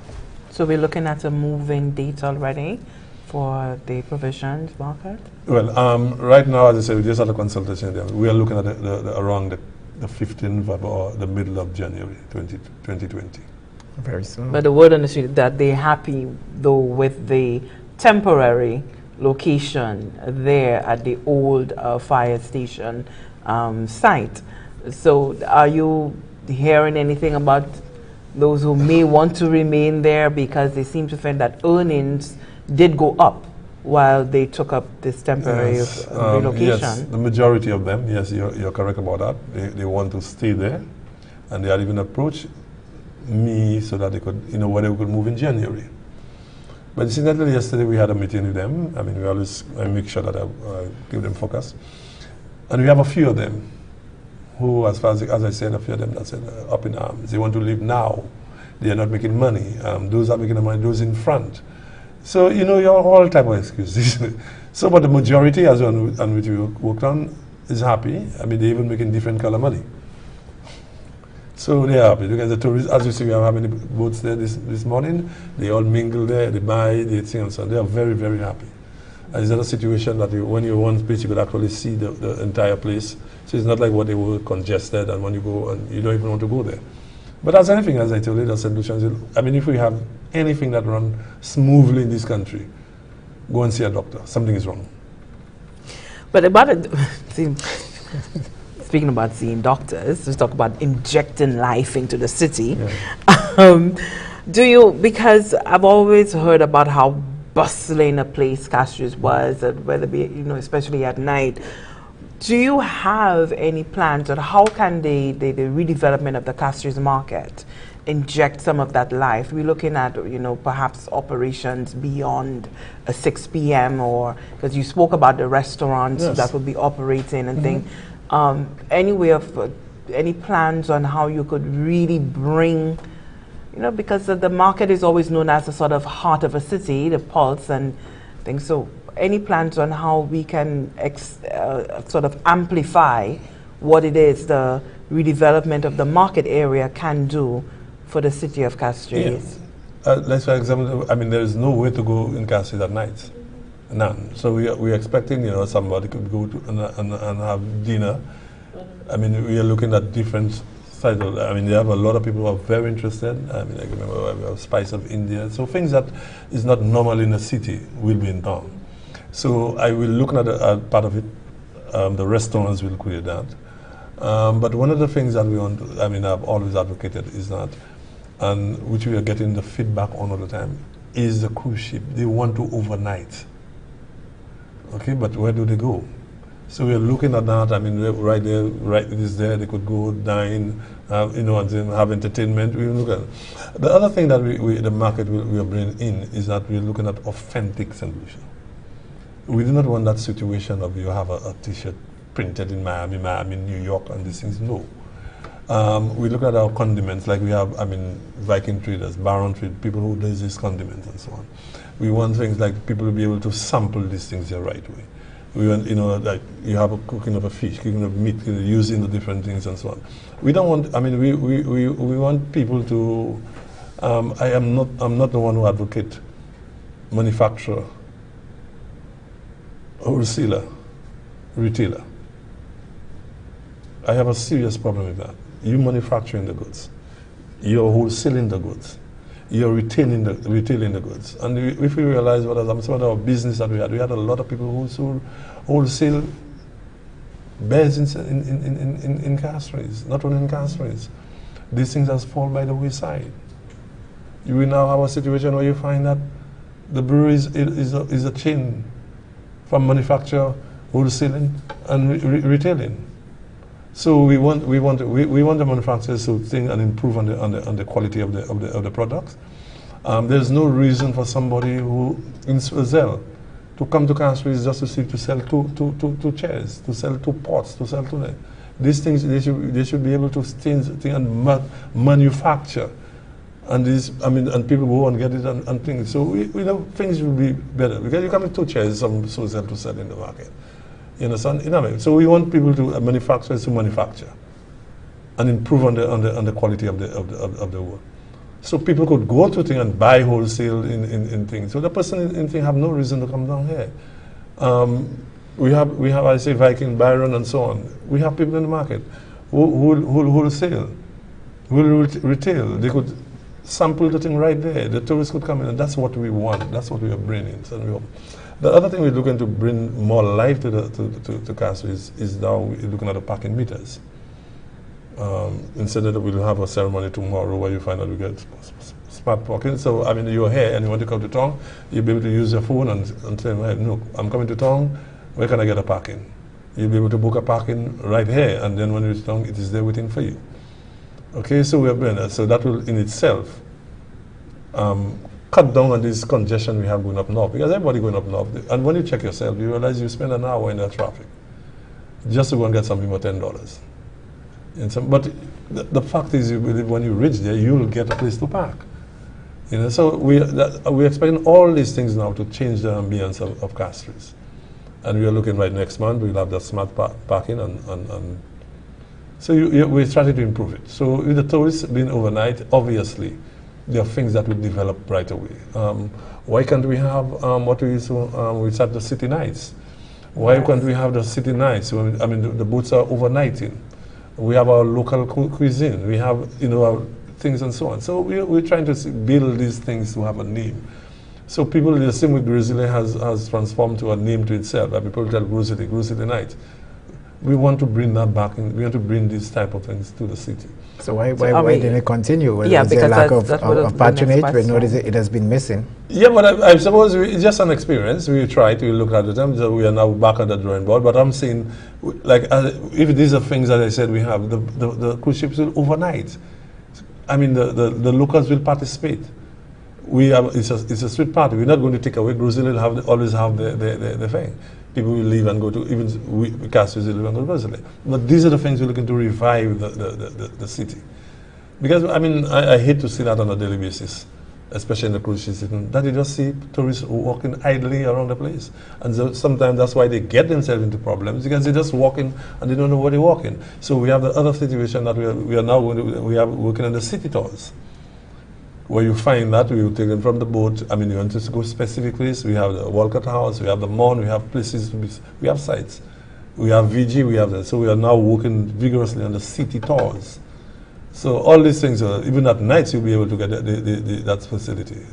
So we're looking at a move-in date already for the provisions market? Well, right now, as I said, we just had a consultation. We are looking at around the 15th or the middle of January 2020. Very soon. But the word on the street that they're happy, though, with the temporary location there at the old fire station site. So are you hearing anything about those who may want to remain there, because they seem to find that earnings did go up while they took up this temporary relocation? Yes, the majority of them, yes, you're correct about that. They want to stay there, and they had even approached me so that they could, whether we could move in January. But incidentally, yesterday we had a meeting with them. We always make sure that I give them focus. And we have a few of them who, as I said, a few of them that said up in arms. They want to leave now. They are not making money. Those are making the money, those in front. So, you're all type of excuses. So, but the majority, on which we worked on, is happy. They're even making different color money. So they are happy because the tourists, as you see, we have how many boats there this morning. They all mingle there, they buy, they sing and so on. They are very, very happy. And it's not a situation that when you're one place, you could actually see the entire place. So it's not like what they were congested, and when you go, and you don't even want to go there. But as anything, as I told you, the solutions, if we have anything that runs smoothly in this country, go and see a doctor. Something is wrong. But about it, speaking about seeing doctors, let's talk about injecting life into the city. Yeah. Because I've always heard about how bustling a place Castries was, whether it be, especially at night. Do you have any plans on how can the redevelopment of the Castries market inject some of that life? We're looking at, perhaps operations beyond a 6 p.m. or, because you spoke about the restaurants that would be operating and things. Any plans on how you could really bring, because the market is always known as the sort of heart of a city, the pulse and things. So any plans on how we can sort of amplify what it is the redevelopment of the market area can do for the city of Castries? Yeah. Let's for example, there is no way to go in Castries at night. None. So we're expecting, somebody could go to and have dinner. We are looking at different sides of that. They have a lot of people who are very interested. I remember we have Spice of India. So things that is not normal in a city will be in town. So I will look at part of it. The restaurants will create that. But one of the things that we want to, I've always advocated is that, and which we are getting the feedback on all the time, is the cruise ship. They want to overnight. Okay, but where do they go? So we are looking at that. Right there, it is there. They could go dine, and then have entertainment. We look at the other thing that the market we are bringing in is that we are looking at authentic solution. We do not want that situation of you have a T-shirt printed in Miami, New York, and these things. No. We look at our condiments, like we have, Viking traders, Baron trade, people who do these condiments and so on. We want things like people to be able to sample these things the right way. We want, like you have a cooking of a fish, cooking of meat, using the different things and so on. We don't want, we want people to, I'm not the one who advocate manufacturer, wholesaler, retailer. I have a serious problem with that. You manufacturing the goods, you're wholesaling the goods, you're retailing the goods. And if we realize what some of our business that we had a lot of people who sold wholesale beds in Castries, not only in Castries. These things has fallen by the wayside. You will now have a situation where you find that the brewery is a chain from manufacturer, wholesaling, and retailing. So we want the manufacturers to think and improve on the quality of the products. There's no reason for somebody who in Swazelle to come to Castries just to sell two chairs, to sell two pots, to sell two. These things they should be able to think and manufacture, and and people go and get it and things. So we know things will be better because you come with two chairs, some Swazelle to sell in the market. You understand? So we want people to manufacturers to manufacture and improve on the quality of the work. So people could go to things and buy wholesale in things. So the person in thing have no reason to come down here. We have I say Viking, Byron, and so on. We have people in the market who wholesale, who retail. They could sample the thing right there. The tourists could come in, and that's what we want. That's what we are bringing. So the other thing we're looking to bring more life to Castries is now we're looking at the parking meters. Instead of we'll have a ceremony tomorrow where you find out we get smart parking. So you're here and you want to come to town, you'll be able to use your phone and say, no, I'm coming to town, where can I get a parking? You'll be able to book a parking right here, and then when you reach town, it is there waiting for you. Okay, so we are doing that. So that will in itself cut down on this congestion we have going up north, because everybody going up north, and when you check yourself, you realize you spend an hour in the traffic just to go and get something for $10. But the fact is, when you reach there, you will get a place to park. So we're expecting all these things now to change the ambience of Castries, and we are looking right next month. We'll have the smart parking, and so we're trying to improve it. So with the tourists being overnight, obviously there are things that will develop right away. Why can't we have what we said, the city nights? Why can't we have the city nights? The boats are overnighting. We have our local cuisine. We have our things and so on. So we're trying to build these things to have a name. So people, the same with Grizzly has transformed to a name to itself. People tell Grizzly Night. We want to bring that back in. We want to bring these type of things to the city. So why didn't it continue? Yeah, is there lack of patronage? The we notice it has been missing. Yeah, but I suppose it's just an experience. We tried, we looked at it, so we are now back at the drawing board. But I'm saying, if these are things that I said we have, the cruise ships will overnight. The locals will participate. It's a street party. We're not going to take away. Brazil will always have the thing. People will leave and go to, even Castries will leave and go to Brazil. But these are the things we're looking to revive the city. Because, I hate to see that on a daily basis, especially in the cruise ship season, that you just see tourists walking idly around the place. And so sometimes that's why they get themselves into problems, because they're just walking and they don't know where they're walking. So we have the other situation that we are now working on the city tours, where you find that we will take them from the boat. You want to go specific places. We have the Walcott House, we have the Mon, we have places, we have sites. We have VG, we have that. So we are now working vigorously on the city tours. So all these things, even at night, you'll be able to get that facility.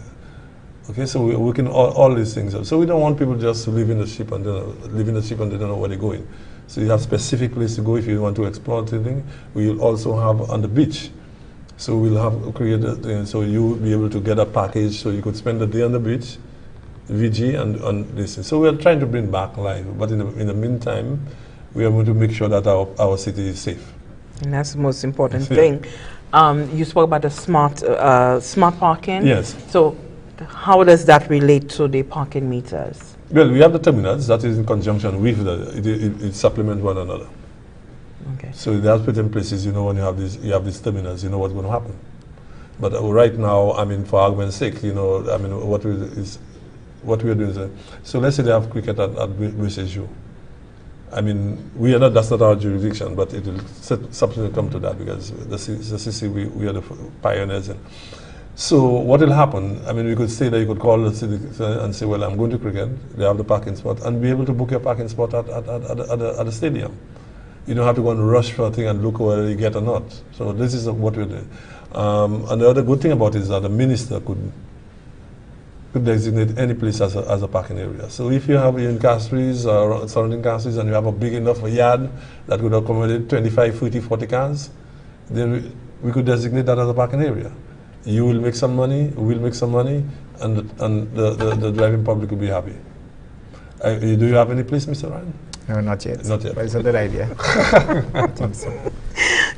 Okay, so we're working all these things. So we don't want people just to live in the ship and they don't know where they're going. So you have specific places to go if you want to explore things. We will also have on the beach. So we'll have created, so you will be able to get a package so you could spend the day on the beach, VG, and this. So we're trying to bring back life, but in the meantime, we are going to make sure that our city is safe. And that's the most important thing. You spoke about the smart parking. Yes. So how does that relate to the parking meters? Well, we have the terminals that is in conjunction with it supplement one another. Okay. So they have put in places, when you have these terminals, you know what's going to happen. But right now, for argument's sake, what we are doing is, so let's say they have cricket at British. We are not, that's not our jurisdiction, but it will subsequently come to that, because the CC, we are the pioneers. So what will happen? I mean, we could say that you could call the city and say, well, I'm going to cricket, they have the parking spot, and be able to book your parking spot at the stadium. You don't have to go and rush for a thing and look whether you get or not. So this is what we do. And the other good thing about it is that the minister could designate any place as a parking area. So if you have in Castries or surrounding Castries and you have a big enough yard that could accommodate 25, 30, 40 cars, then we could designate that as a parking area. You will make some money, we'll make some money, and the driving public will be happy. Do you have any place, Mr. Ryan? No, not yet. Not yet. But it's a good idea. I think so.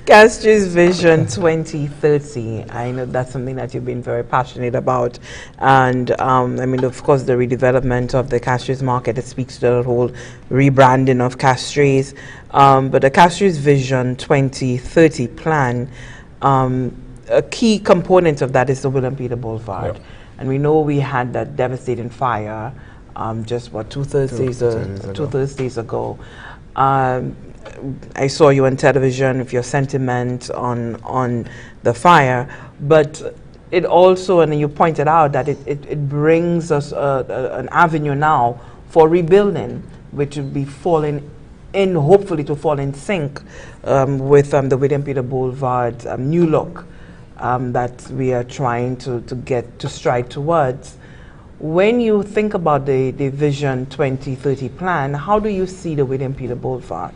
Castries Vision 2030. I know that's something that you've been very passionate about. And I mean, of course, the redevelopment of the Castries market, it speaks to the whole rebranding of Castries. But the Castries Vision 2030 plan, a key component of that is the William Peter Boulevard. Yep. And we know we had that devastating fire just, what, two Thursdays ago. I saw you on television with your sentiment on the fire, but it also, and you pointed out that it brings us an avenue now for rebuilding, which will be falling in, hopefully to fall in sync with the William Peter Boulevard new look that we are trying to stride towards. When you think about the Vision 2030 plan, how do you see the William Peter Boulevard?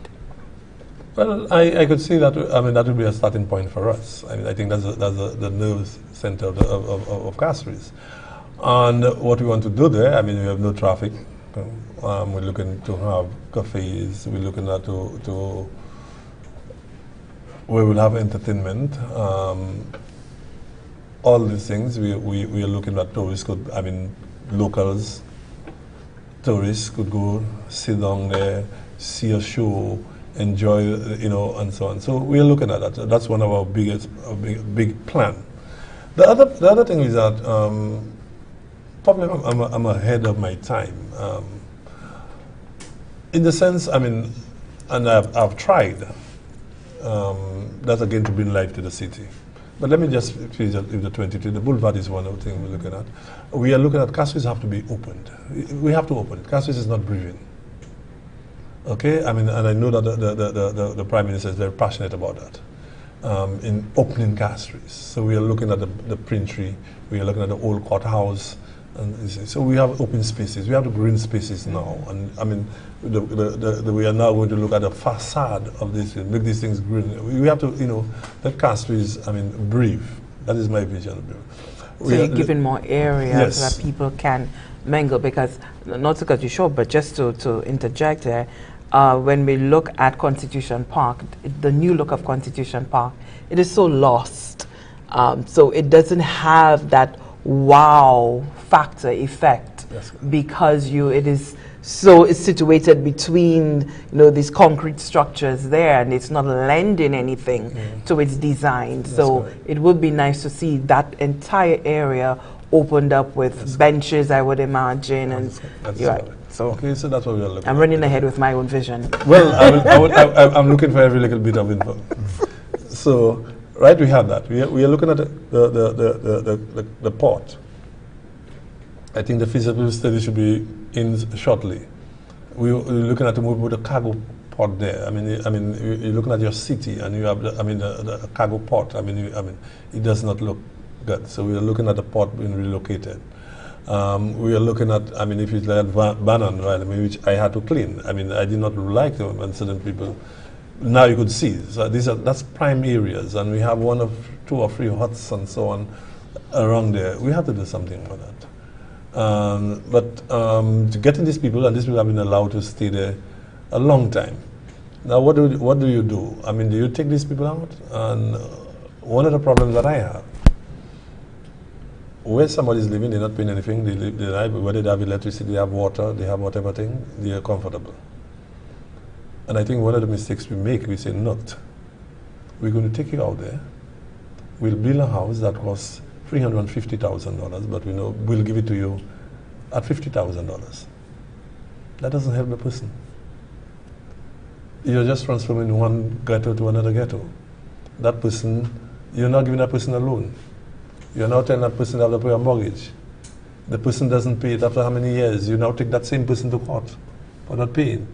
Well, I could see that. I mean, that would be a starting point for us. I mean, I think that's the nerve center of Castries. And what we want to do there, I mean, we have no traffic. We're looking to have cafes. We're looking at to where we'll have entertainment. All these things we are looking at. Tourists could, I mean, locals, tourists could go sit down there, see a show, enjoy, you know, and so on. So we are looking at that. That's one of our biggest, big plan. The other thing is that probably I'm ahead of my time. In the sense, I mean, and I've tried. That's again to bring life to the city. But let me just finish with the 22. The boulevard is one of the things we're looking at. We are looking at Castries have to be opened. We have to open it. Castries is not breathing. Okay, I mean, and I know that the Prime Minister is very passionate about that, in opening Castries. So we are looking at the Printry, we are looking at the old courthouse, and so we have open spaces. We have the green spaces now, and I mean, we are now going to look at the facade of this, make these things green. We have to, you know, let Castries, I mean, breathe. That is my vision. So you're giving more areas so that people can mingle, because, not to cut you short, but just to interject there, when we look at Constitution Park, the new look of Constitution Park, it is so lost. So it doesn't have that wow factor effect, because it is so situated between, you know, these concrete structures there, and it's not lending anything to its design. So it would be nice to see that entire area opened up with benches, I would imagine, and you're right. So, okay, so that's what we are looking I'm running ahead with my own vision. Well, I'm looking for every little bit of info. So, right, we have that. We are looking at the port. I think the feasibility study should be in shortly. We're looking at to move with the cargo port there. I mean, you're looking at your city, and you have the cargo port. I mean, it does not look good. So we are looking at the port being relocated. We are looking at, I mean, if it's like Bannon, right, I mean, which I had to clean. I mean, I did not like them, and certain people, now you could see. So that's prime areas, and we have 2 or 3 huts and so on around there. We have to do something about that. But to getting these people, and these people have been allowed to stay there a long time. Now, what do you do? I mean, do you take these people out? And one of the problems that I have, where somebody's living, they're not paying anything, they live, whether they have electricity, they have water, they have whatever thing, they are comfortable. And I think one of the mistakes we make, we say, not. We're going to take you out there, we'll build a house that costs $350,000, but we know we'll give it to you at $50,000. That doesn't help the person. You're just transforming one ghetto to another ghetto. That person, you're not giving that person a loan. You're now telling that person to have to pay a mortgage. The person doesn't pay it after how many years? You now take that same person to court for not paying.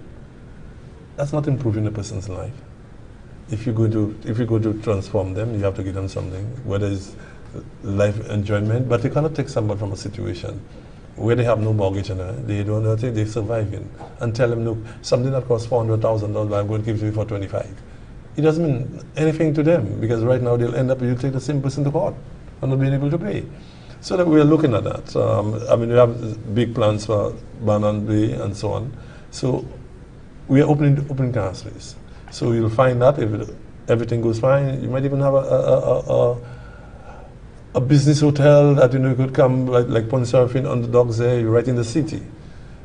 That's not improving the person's life. If you're going to transform them, you have to give them something, whether it's life enjoyment, but you cannot take somebody from a situation where they have no mortgage and they don't know they're surviving, and tell them, look, something that costs $400,000, I'm going to give you for 25. It doesn't mean anything to them, because right now they'll end up, you'll take the same person to court and not being able to pay. So that we're looking at that. I mean, we have big plans for Banana Bay and so on. So we are opening Castries. So you'll find that if everything goes fine, you might even have a business hotel that you could come like Pond Surfing on the docks there. You're right in the city.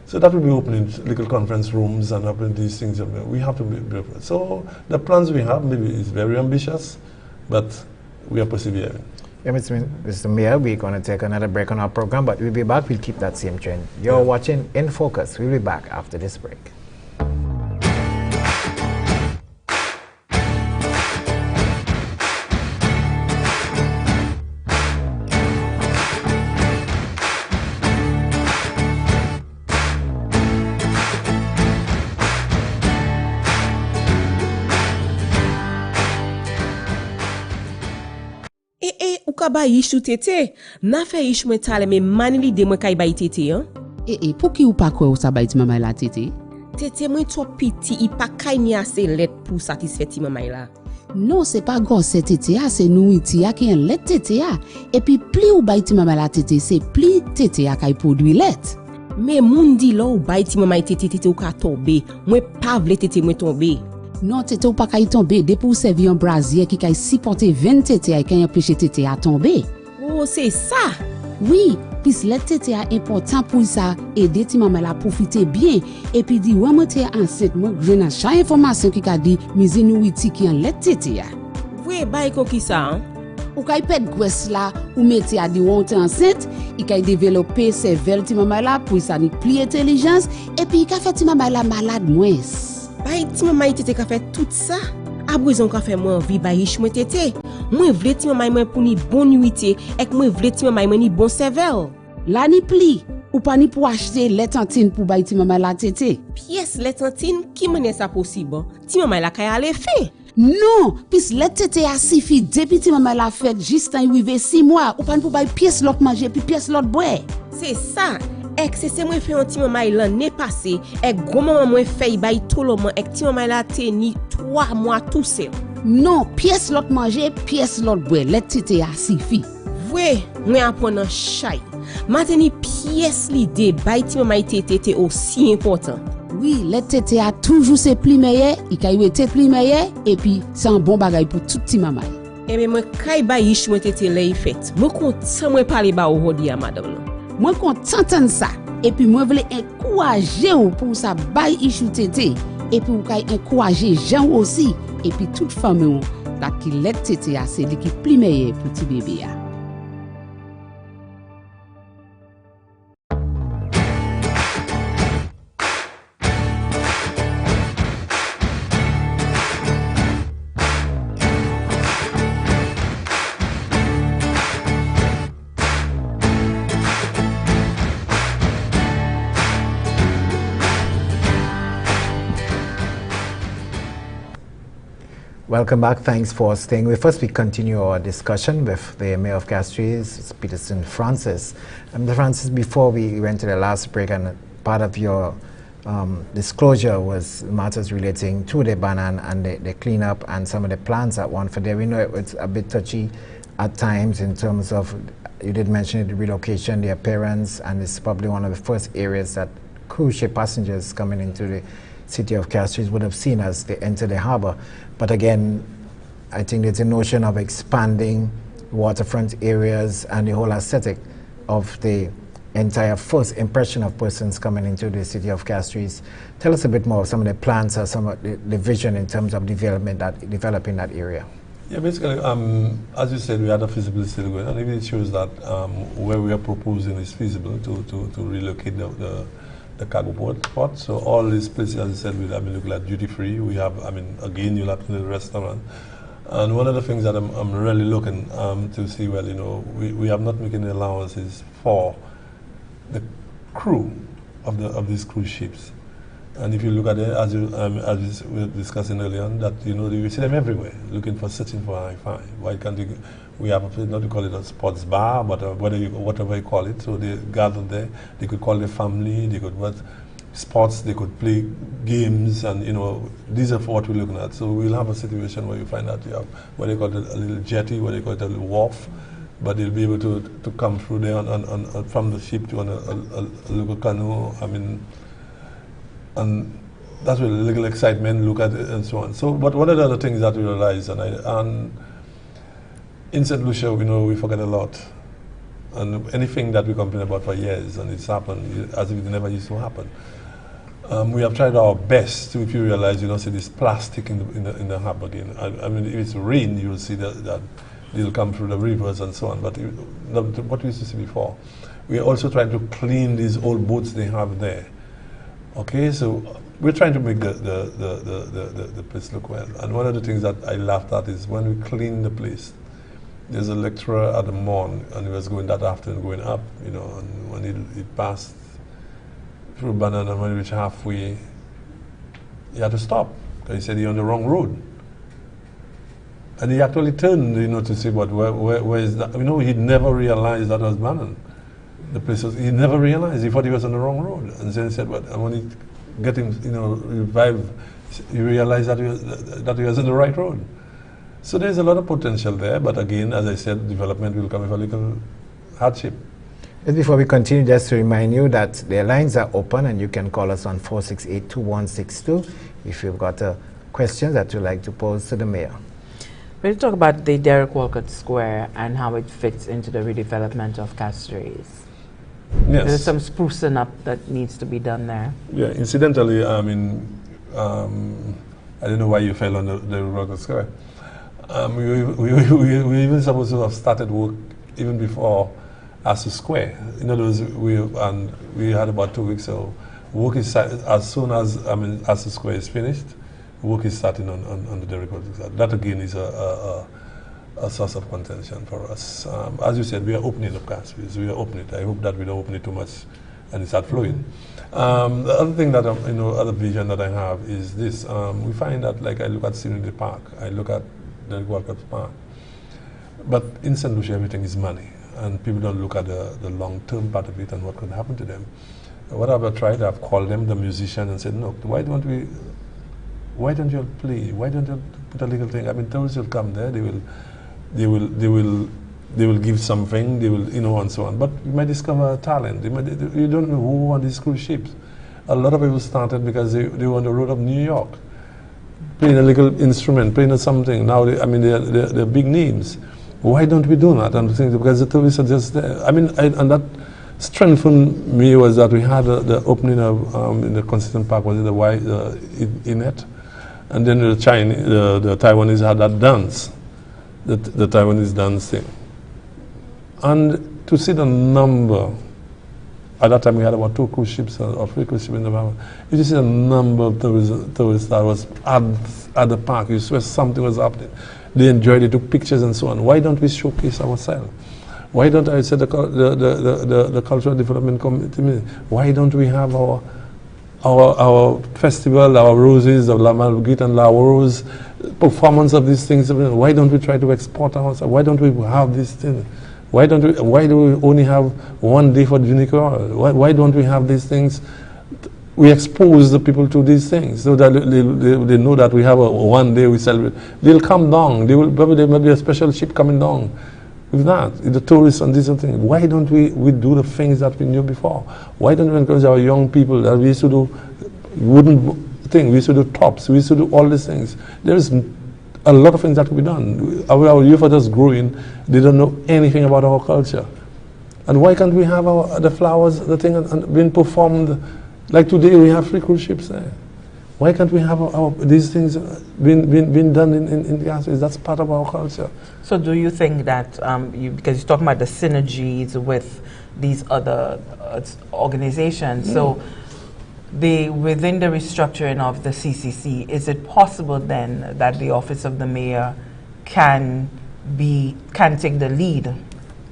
So that will be opening little conference rooms and opening these things. We have to be so the plans we have maybe is very ambitious, but we are persevering. Yeah, Mr. Mayor, we're going to take another break on our program, but we'll be back. We'll keep that same trend. You're watching In Focus. We'll be back after this break. Ba issue tete na fe issue mwen tale me manili de mwen kay bay tete pou ki ou pa kwe ou sa bay ti mamay la tete mwen to piti i pa kay ni ase let pou satisfait ti mamay la non c'est pas gosse tete a c'est nou iti a ki en let tete a et puis pli ou bay ti mamay la tete c'est pli tete a kay produit let mais moun di lo ou bay ti mamay tete ou ka tombe mwen pa vle tete mwen tombe. Non, tete ou pas kay tomber, de pour servir un brasier qui kay supporter 20 tete a kay empêcher tete a tomber. Oh, c'est ça. Oui, puis le tete a important pour ça aider ti maman la profiter bien et puis di remonter enceinte moi j'ai chaque information qui ka di mise nouiti qui en let tete a. Oui, bay ko ki ça ou kay pèt gouès là ou mette a di wonte enceinte, il kay développer cerveau ti maman la pour ça ni plus intelligence et puis il ka fait ti maman la malade moins. Bay ti mamay tete ka fait tout ça. Abrizon ka fait moi envie bay riche moi tete. Moi vle ti mamay moi pour ni bon nuité et moi vle ti mamay moi ni bon cerveau. La ni pli ou pas ni pour acheter lait tantine pour bay ti mamay la tete. Pièce lait tantine qui mene ça possible. Ti mamay la kay aller fait. Non, puis lait tete a suffi depuis ti mamay la fait juste en arrivé 6 mois ou pas pour bay pièce l'autre manger puis pièce l'autre boire. C'est ça. Ek c'est moi fait un ti mamay l'année passée et gros maman moi fait bay tout le monde et ti mamay la teni 3 mois tout seul. Non, pièce l'autre manger, pièce l'autre boire, let tete a suffi. Ouais, moi apprendre chay. Maintenant pièce l'idée bay ti mamay tete aussi important. Oui, let tete a toujours c'est plus meilleur, il kay été plus meilleur et puis c'est un bon bagay pour tout ti mamay. Et bien moi kay bay ish moi tete lay fait. Moi content moi parler ba aujourd'hui à madame. Moi content ça et puis moi voulais encourager pour ça bay issue tete et puis ou kay encourager gens aussi et puis toute femme la qui let tete a c'est qui plus meilleur pour petit bébé a. Welcome back. Thanks for staying with us. We continue our discussion with the Mayor of Castries, Peterson Francis. Francis, before we went to the last break, and part of your disclosure was matters relating to the banana and the cleanup and some of the plans that one for there. We know it was a bit touchy at times in terms of, you did mention the relocation, the appearance, and it's probably one of the first areas that cruise ship passengers coming into the city of Castries would have seen as they enter the harbor. But again, I think there's a notion of expanding waterfront areas and the whole aesthetic of the entire first impression of persons coming into the city of Castries. Tell us a bit more of some of the plans or some of the vision in terms of developing that area. Yeah, basically, as you said, we had a feasibility study going, and it shows that where we are proposing is feasible to relocate the cargo port. So all these places, as I said, we'll have been looking at duty free. We have, again, you'll have the restaurant. And one of the things that I'm really looking to see, well, you know, we have not making allowances for the crew of these cruise ships. And if you look at it, as we were discussing earlier on, that, you know, you see them everywhere, searching for Wi-Fi. Why can't they, we have a place, not to call it a sports bar, but whatever you call it. So they gather there, they could call their family, they could watch sports, they could play games, and, you know, these are what we're looking at. So we'll have a situation where you find out you have what they call a little jetty, what they call a little wharf, but they'll be able to come through there from the ship to a local canoe. I mean, and that's where the little excitement, look at it and so on. So, but one of the other things that we realize, and in St. Lucia, you know, we forget a lot. And anything that we complain about for years, and it's happened as if it never used to happen. We have tried our best to, if you realize, you don't see this plastic in the harbor again. I mean, if it's rain, you'll see that they'll come through the rivers and so on. But what we used to see before, we are also trying to clean these old boats they have there. Okay, so we're trying to make the place look well. And one of the things that I laughed at is when we clean the place, there's a lecturer at the morn, and he was going that afternoon, going up, you know, and when he passed through Banana, when he reached halfway, he had to stop, because he said he's on the wrong road. And he actually turned, you know, to see where is that. You know, he'd never realized that was Banana. The place was, he never realized, he thought he was on the wrong road. And then he said, but when he get him, you know, revived, he realized that he was on the right road. So there's a lot of potential there, but again, as I said, development will come with a little hardship. And before we continue, just to remind you that the lines are open and you can call us on 468-2162 if you've got a question that you'd like to pose to the mayor. We'll talk about the Derek Walcott Square and how it fits into the redevelopment of Castries. Yes. There's some sprucing up that needs to be done there. Yeah, incidentally, I mean, I don't know why you fell on the Walcott Square. We even supposed to have started work even before Asu Square. In other words, we had about 2 weeks, so work is as soon as Asu Square is finished, work is starting on the Derek Walcott Square. That again is a source of contention for us. As you said, we are opening up Castries. We are opening it. I hope that we don't open it too much and it start flowing. The other thing that other vision that I have is this. We find that, like, I look at Serenity Park, I look at the Walcott Park. But in St. Lucia, everything is money, and people don't look at the long-term part of it and what could happen to them. What I've tried, I've called them, the musician, and said, no, why don't you play? Why don't you put a little thing? I mean, tourists will come there, they will give something, they will, you know, and so on. But you might discover a talent. You don't know who are these cruise ships. A lot of people started because they were on the road of New York, playing a little instrument, playing something. Now, they're big names. Why don't we do that? And because the tourists are just there. I mean, and that strengthened me was that we had the opening of in the Consistent Park, was it the Inet, and then the Taiwanese had that dance, the Taiwanese dance thing, and to see the number. At that time, we had about 2 cruise ships or 3 cruise ships in the harbor. You see the number of tourists that was at the park. You swear something was happening. They enjoyed it, took pictures and so on. Why don't we showcase ourselves? Why don't I say the Cultural Development Committee? Why don't we have our festival, our roses, the La Malguite and La Rose, performance of these things? Why don't we try to export ourselves? Why don't we have these things? Why do we only have one day for Juniper? Why don't we have these things? We expose the people to these things so that they know that we have one day we celebrate. They'll come down. There might be a special ship coming down with that, the tourists and these things. Why don't we do the things that we knew before? Why don't we encourage our young people that we used to do wooden thing, we used to do tops, we used to do all these things. There is a lot of things that can be done. Our youth are just growing. They don't know anything about our culture. And why can't we have the flowers, the thing, and being performed? Like today, we have 3 cruise ships there. Why can't we have these things being done in Castries? That's part of our culture. So do you think that, because you're talking about the synergies with these other organizations, so within the restructuring of the CCC, is it possible then that the Office of the Mayor can take the lead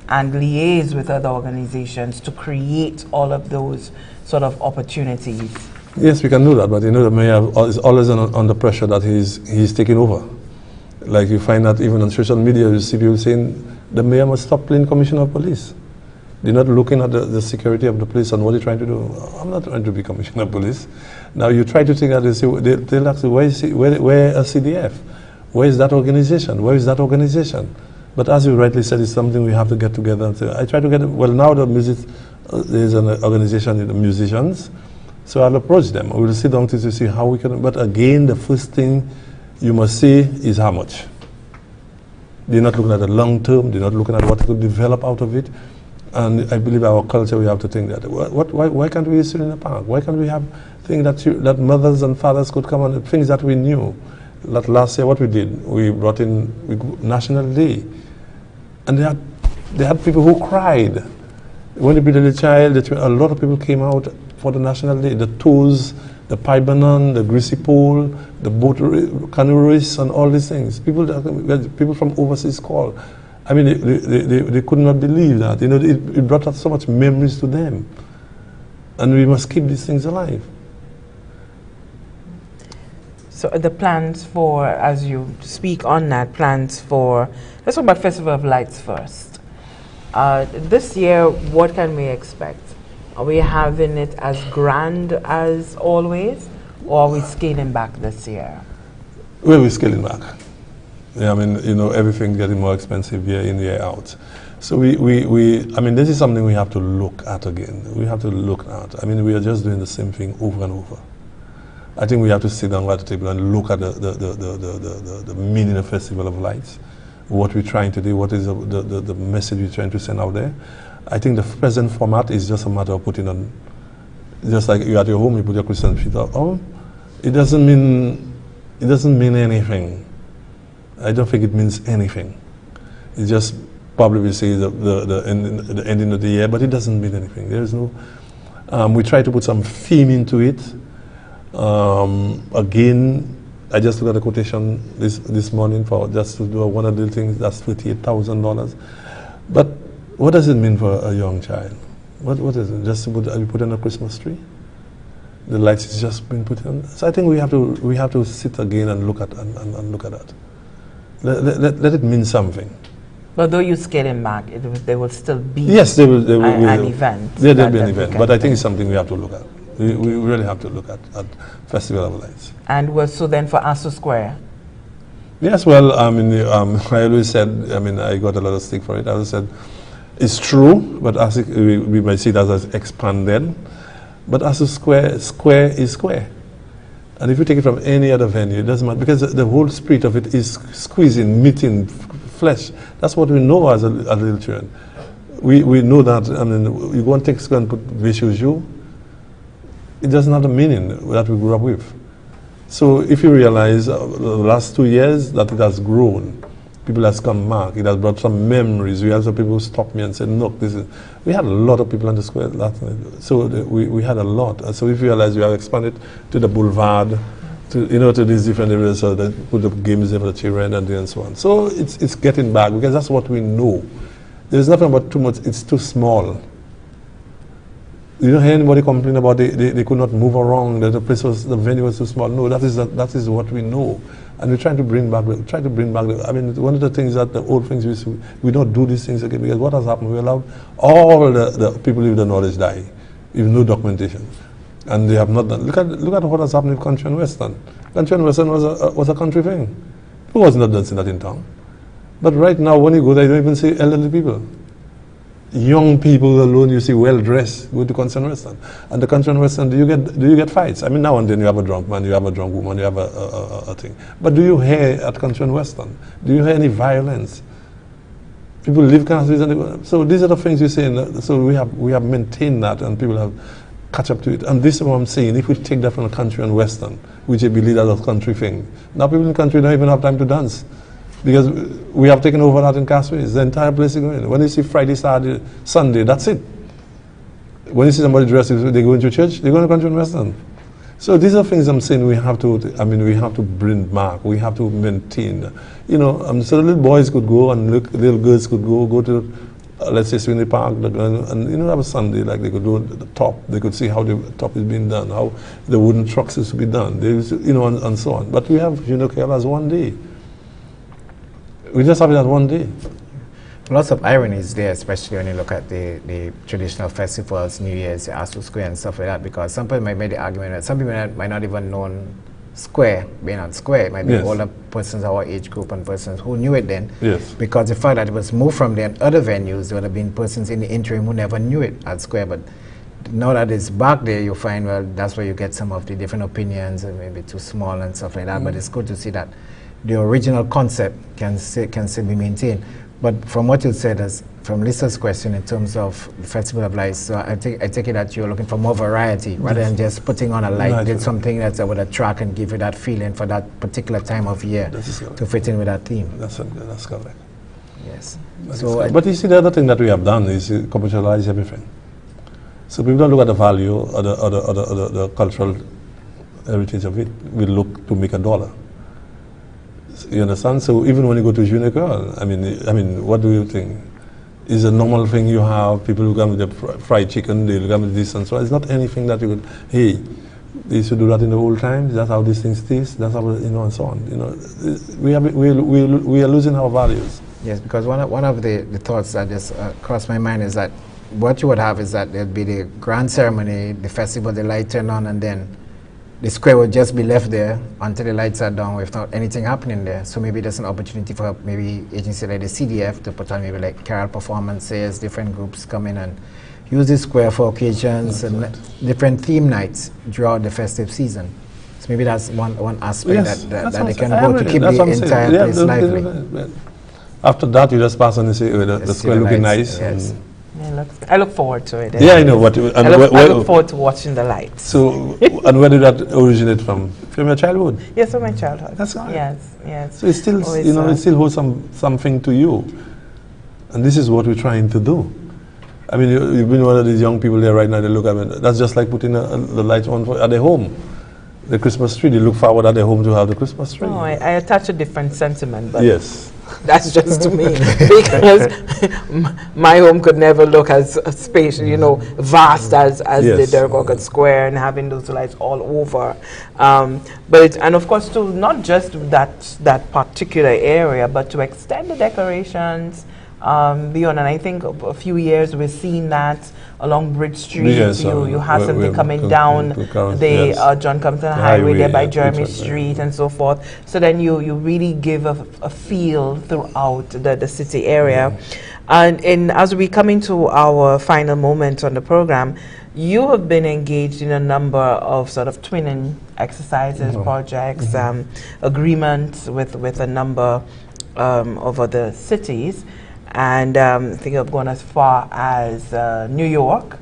and liaise with other organizations to create all of those sort of opportunities? Yes, we can do that, but you know the mayor is always under pressure that he's taking over. Like you find that even on social media, you see people saying the mayor must stop playing commissioner of police. They're not looking at the security of the police and what they're trying to do. I'm not trying to be commissioner of police. Now you try to think that they'll ask you, where a CDF? Where is that organization? Where is that organization? But as you rightly said, it's something we have to get together and say, I try to get, well now the music, there's an organization, the musicians, so I'll approach them. We'll sit down to see how we can, but again, the first thing you must see is how much. They're not looking at the long term, they're not looking at what could develop out of it. And I believe our culture, we have to think that, why can't we sit in the park? Why can't we have things that mothers and fathers could come on, things that we knew? Like last year, what we did, we brought in National Day. And they had people who cried. When they beat a child, a lot of people came out for the National Day. The tours, the pipe banana, the greasy pole, the boat canoe race, and all these things. People from overseas called. I mean, they could not believe that. You know, it brought us so much memories to them. And we must keep these things alive. So the plans for, as you speak on that, plans for, let's talk about Festival of Lights first. This year, what can we expect? Are we having it as grand as always, or are we scaling back this year? Well, we're scaling back. Yeah, I mean, you know, everything getting more expensive year in, year out. So I mean, this is something we have to look at again. We have to look at. I mean, we are just doing the same thing over and over. I think we have to sit down at the table and look at the meaning of Festival of Lights, what we're trying to do, what is the message we're trying to send out there. I think the present format is just a matter of putting on, just like you at your home, you put your Christmas tree up. Oh, it doesn't mean anything. I don't think it means anything. It just probably will say the ending of the year, but it doesn't mean anything. There is no. We try to put some theme into it. Again, I just looked at the quotation this morning for just to do one of the things. That's $38,000. But what does it mean for a young child? What is it? Just to put on a Christmas tree? The lights is just been put on. So I think we have to sit again and look at that. Let it mean something. But though you scale them back, there will still be an event. There will be an event, but I think it's something we have to look at. We really have to look at Festival of Lights. And so then for Asu Square? Yes, well, I mean, I always said, I mean, I got a lot of stick for it. I always said, it's true, but as we might see that as expanded. But Asu Square is square. And if you take it from any other venue, it doesn't matter, because the whole spirit of it is squeezing, meeting, flesh. That's what we know as little children. We know that, I mean, you go and take school and put Vishuju, it doesn't have the meaning that we grew up with. So if you realize the last 2 years that it has grown, people has come back, it has brought some memories. We had some people who stopped me and said, look, we had a lot of people on the square last night. So we had a lot. And so if you realize we have expanded to the boulevard, to these different areas, so that put up games there for the children and so on. So it's getting back, because that's what we know. There's nothing about too much, it's too small. You don't hear anybody complain about they could not move around, that the venue was too small. No, that is what we know. And we're trying to bring back, I mean, one of the things that the old things we don't do these things again, because what has happened, we allowed all the people with the knowledge die, with no documentation. And they have not done. Look at what has happened with Country and Western. Country and Western was a country thing. Who was not dancing that in town? But right now, when you go there, you don't even see elderly people. Young people alone, you see well-dressed, go to Country and Western. And the Country and Western, do you get fights? I mean, now and then you have a drunk man, you have a drunk woman, you have a thing. But do you hear at Country and Western? Do you hear any violence? People leave Castries and they go. So these are the things you say. So we have maintained that, and people have catch up to it. And this is what I'm saying. If we take that from the Country and Western, which I believe that's a country thing, now people in the country don't even have time to dance, because we have taken over that in Castries. The entire place is going. When you see Friday, Saturday, Sunday, that's it. When you see somebody dressed, they go into church, they go to Country and Western. So these are things I'm saying we have to, we have to bring back, we have to maintain. You know, so little boys could go and look, little girls could go to, let's say, Sweeney Park, and you know, that was Sunday, like they could do the top, they could see how the top is being done, how the wooden trucks is to be done, they used to, you know, and so on. But we have Junocale as one day. We just have it as one day. Lots of ironies there, especially when you look at the traditional festivals, New Year's, Asu Square and stuff like that, because some people might make the argument that some people might not even know Square, being on Square. It might be older persons our age group and persons who knew it then. Yes. Because the fact that it was moved from there and other venues, there would have been persons in the interim who never knew it at Square. But now that it's back there, you find, well, that's where you get some of the different opinions, and maybe too small and stuff like that. But it's good to see that the original concept can still be maintained. But from what you said, as from Lisa's question in terms of the Festival of Lights, so I take it that you're looking for more variety rather than just putting on a light. Did something that would attract and give you that feeling for that particular time of year to fit in with that theme. That's correct. Yes. But you see, the other thing that we have done is commercialize everything. So people don't look at the value or the cultural heritage of it. We look to make $1. You understand? So even when you go to Junocale, I mean, what do you think? Is a normal thing you have people who come with the fried chicken, they come with this and so on. It's not anything that you could, hey, they used to do that in the old times, that's how these things taste, that's how, you know, and so on. You know, we are losing our values. Yes, because one of the thoughts that just crossed my mind is that what you would have is that there'd be the grand ceremony, the festival, the light turn on, and then the square would just be left there until the lights are down without anything happening there. So maybe there's an opportunity for maybe agency like the CDF to put on maybe like carol performances, different groups come in and use the square for occasions and different theme nights throughout the festive season. So maybe that's one aspect that they can go to keep the entire place lively. After that, you just pass on and say, the square looking nice. Yes. I look forward to it. Yeah, I know. I look forward to watching the lights. So, and where did that originate from? From your childhood? Yes, from my childhood. That's right. Yes. So it still, always, it still holds something to you. And this is what we're trying to do. I mean, you've been one of these young people there right now, they look at me, that's just like putting the lights on at their home. The Christmas tree, they look forward at their home to have the Christmas tree. Oh, I attach a different sentiment, but yes. That's just to me, because my home could never look as spacious, you know, vast as the Derek Orchard Square, and having those lights all over. And of course, too, not just that particular area, but to extend the decorations beyond. And I think a few years we've seen that along Bridge Street. You have something coming down the John Compton Highway there by Jeremy Street and so forth. So then you really give a feel throughout the city area. And as we come into our final moment on the program, you have been engaged in a number of sort of twinning exercises, projects, agreements with a number of other cities. And I think I've gone as far as New York.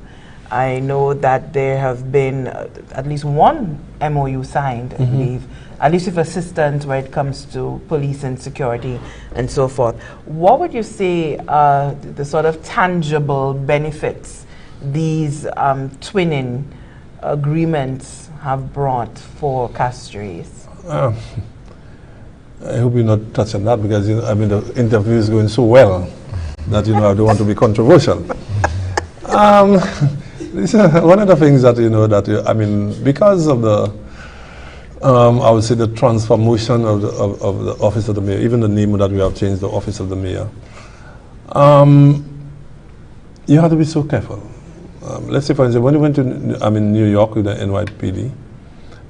I know that there have been at least one MOU signed, I believe, at least with assistance where it comes to police and security and so forth. What would you say the sort of tangible benefits these twinning agreements have brought for Castries? I hope you're not touching that, because the interview is going so well that I don't want to be controversial. One of the things that because of the I would say the transformation of the office of the mayor, even the name that we have changed, the office of the mayor. You have to be so careful. Let's say, for instance, when you went to New York with the NYPD,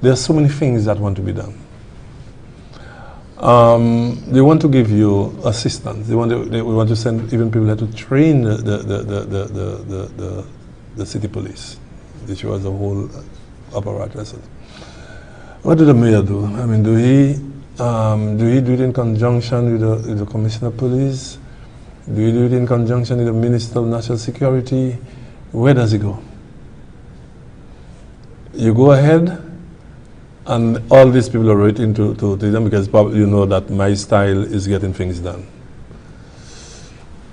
there are so many things that want to be done. They want to give you assistance. They want to send even people to train the city police, which was the whole apparatus. What did the mayor do? Do he do it in conjunction with the commissioner of police? Do he do it in conjunction with the minister of national security? Where does he go? You go ahead. And all these people are waiting to them, because probably you know that my style is getting things done.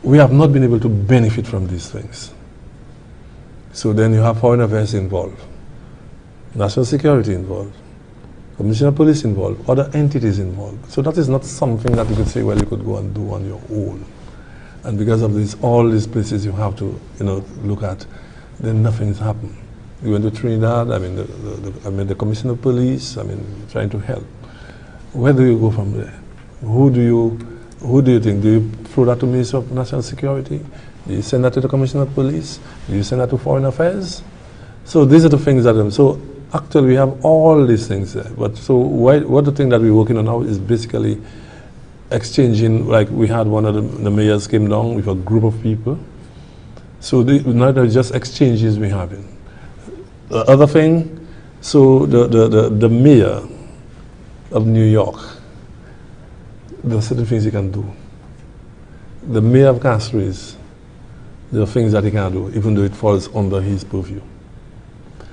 We have not been able to benefit from these things. So then you have foreign affairs involved. national security involved, commissioner of police involved, other entities involved. So that is not something that you could say, well, you could go and do on your own. And because of this, all these places you have to, look at, then nothing's happened. We went to Trinidad, the commissioner of police, trying to help. Where do you go from there? Who do you think? Do you throw that to Minister of National Security? Do you send that to the Commissioner of Police? Do you send that to Foreign Affairs? So these are the things that, so actually we have all these things there. But so what the thing that we're working on now is basically exchanging, like we had one of the mayors came down with a group of people. So now they're just exchanges we're having. The other thing, so the mayor of New York, there are certain things he can do. The mayor of Castries, there are things that he can't do, even though it falls under his purview.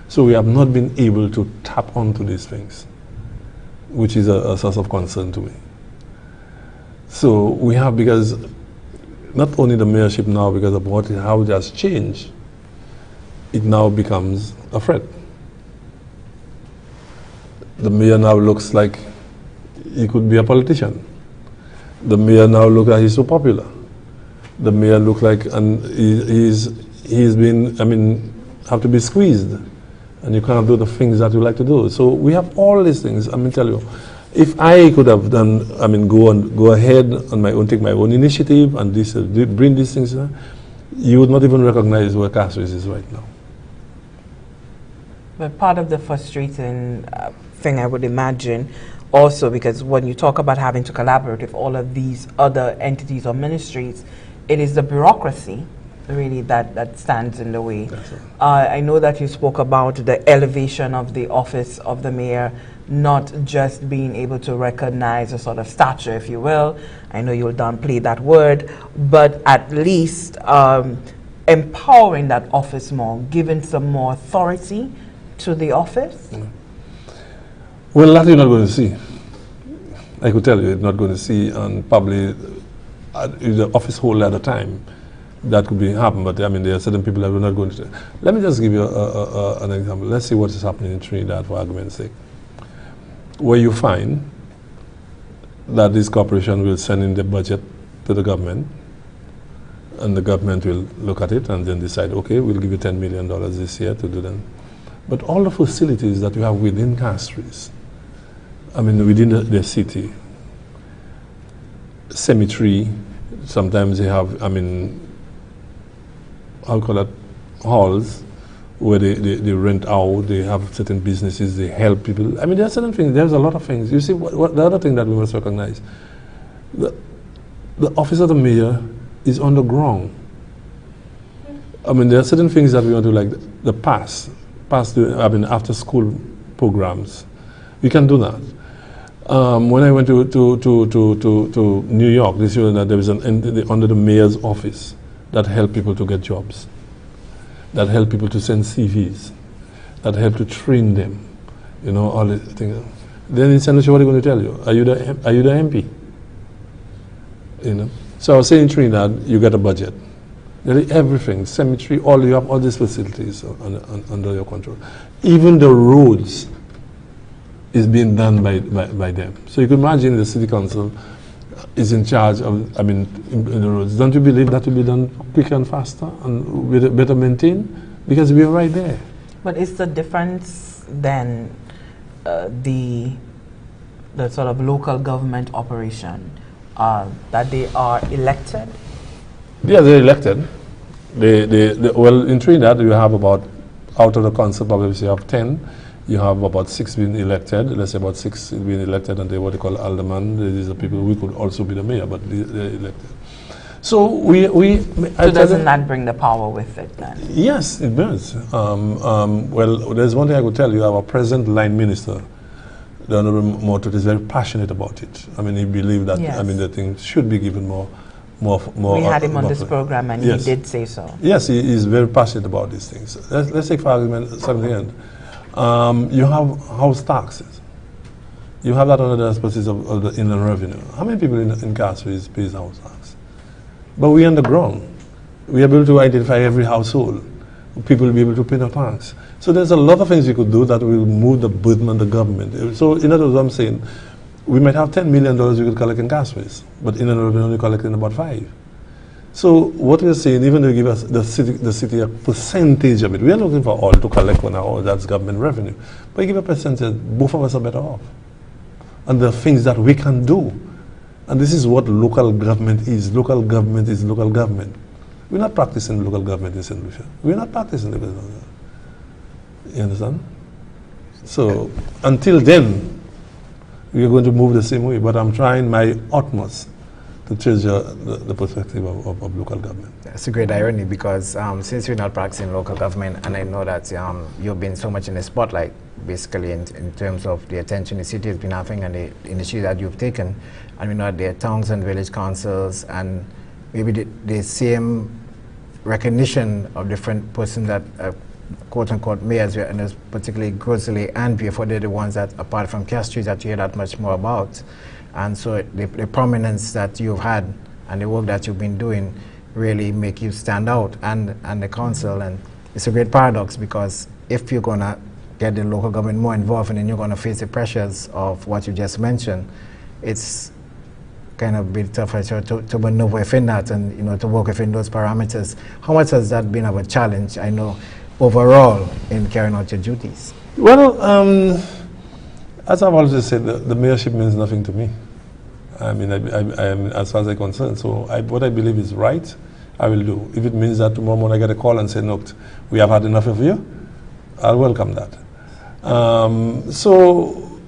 So we have not been able to tap onto these things, which is a source of concern to me. So we have, because not only the mayorship now, because of how it has changed, it now becomes a threat. The mayor now looks like he could be a politician. The mayor now looks like he's so popular. The mayor looks like, and he's been, have to be squeezed. And you can't do the things that you like to do. So we have all these things. Tell you, if I could have done, go ahead on my own, take my own initiative and bring these things, you would not even recognize where Castries is right now. But part of the frustrating thing, I would imagine, also, because when you talk about having to collaborate with all of these other entities or ministries, it is the bureaucracy really that stands in the way. I know that you spoke about the elevation of the office of the mayor, not just being able to recognize a sort of stature, if you will. I know you'll downplay that word, but at least empowering that office more, giving some more authority to the office. Well, that you're not going to see. I could tell you, you're not going to see, and probably the office holder at the time, that could be happen, but there are certain people that are not going to. Let me just give you an example. Let's see what is happening in Trinidad, for argument's sake, where you find that this corporation will send in the budget to the government, and the government will look at it and then decide, okay, we'll give you $10 million this year to do them. But all the facilities that you have within Castries, within the city, cemetery, sometimes they have, I'll call it halls, where they rent out, they have certain businesses, they help people. There are certain things, there's a lot of things. You see, the other thing that we must recognize, the office of the mayor is on the ground. There are certain things that we want to, like the after school programs. We can do that. When I went to New York this year, there was an entity under the mayor's office that help people to get jobs, that help people to send CVs, that help to train them, all the things. Then in St. Lucia, what are they going to tell you? Are you the MP? So I was saying in Trinidad, you get a budget. There is everything, cemetery, you have all these facilities under your control. Even the roads is being done by them. So you can imagine the city council is in charge of, in the roads. Don't you believe that will be done quicker and faster and better maintained? Because we are right there. But is the difference then the sort of local government operation, that they are elected? Yeah, they're elected. Well, in Trinidad, you have about, out of the council, probably you have 10. You have about 6 being elected. Let's say about 6 being elected, and they what they call alderman. These are people who could also be the mayor, but they're elected. So So doesn't that bring the power with it then? Yes, it does. Well, there's one thing I could tell you. Our present line minister, the Honorable Motot, is very passionate about it. He believes that the thing should be given more. We had him on this program, and he did say so. Yes, he is very passionate about these things. Let's take for argument something else. You have house taxes. You have that under the auspices of the inland revenue. How many people in Castries pays house tax? But we're on the ground. We are able to identify every household. people will be able to pay their tax. So there's a lot of things you could do that will move the burden on the government. So in other words, I'm saying, we might have $10 million we could collect in Castries, but in another we're only collecting about 5. So what we're saying, even though you give us the city a percentage of it, we are looking for all to collect on all, that's government revenue. But you give a percentage, both of us are better off. And there are things that we can do. And this is what local government is. Local government is local government. We're not practicing local government in St. Lucia. We're not practicing local government. You understand? So until then, we're going to move the same way. But I'm trying my utmost to change the perspective of local government. It's a great irony because since you're not practicing local government, and I know that you've been so much in the spotlight, basically in terms of the attention the city has been having and the initiative that you've taken, and we know that there are towns and village councils and maybe the same recognition of different persons that quote-unquote mayors, and there's particularly Grizzly and Beaufort, they're the ones that, apart from Castries, that you hear that much more about. And so the prominence that you've had and the work that you've been doing really make you stand out, and the council. And it's a great paradox because if you're going to get the local government more involved and then you're going to face the pressures of what you just mentioned, it's kind of a bit tougher to maneuver within that and to work within those parameters. How much has that been of a challenge, I know, overall in carrying out your duties? Well, as I've always said, the mayorship means nothing to me. I mean, as far as I'm concerned. So what I believe is right, I will do. If it means that tomorrow morning I get a call and say, look, we have had enough of you, I'll welcome that. So,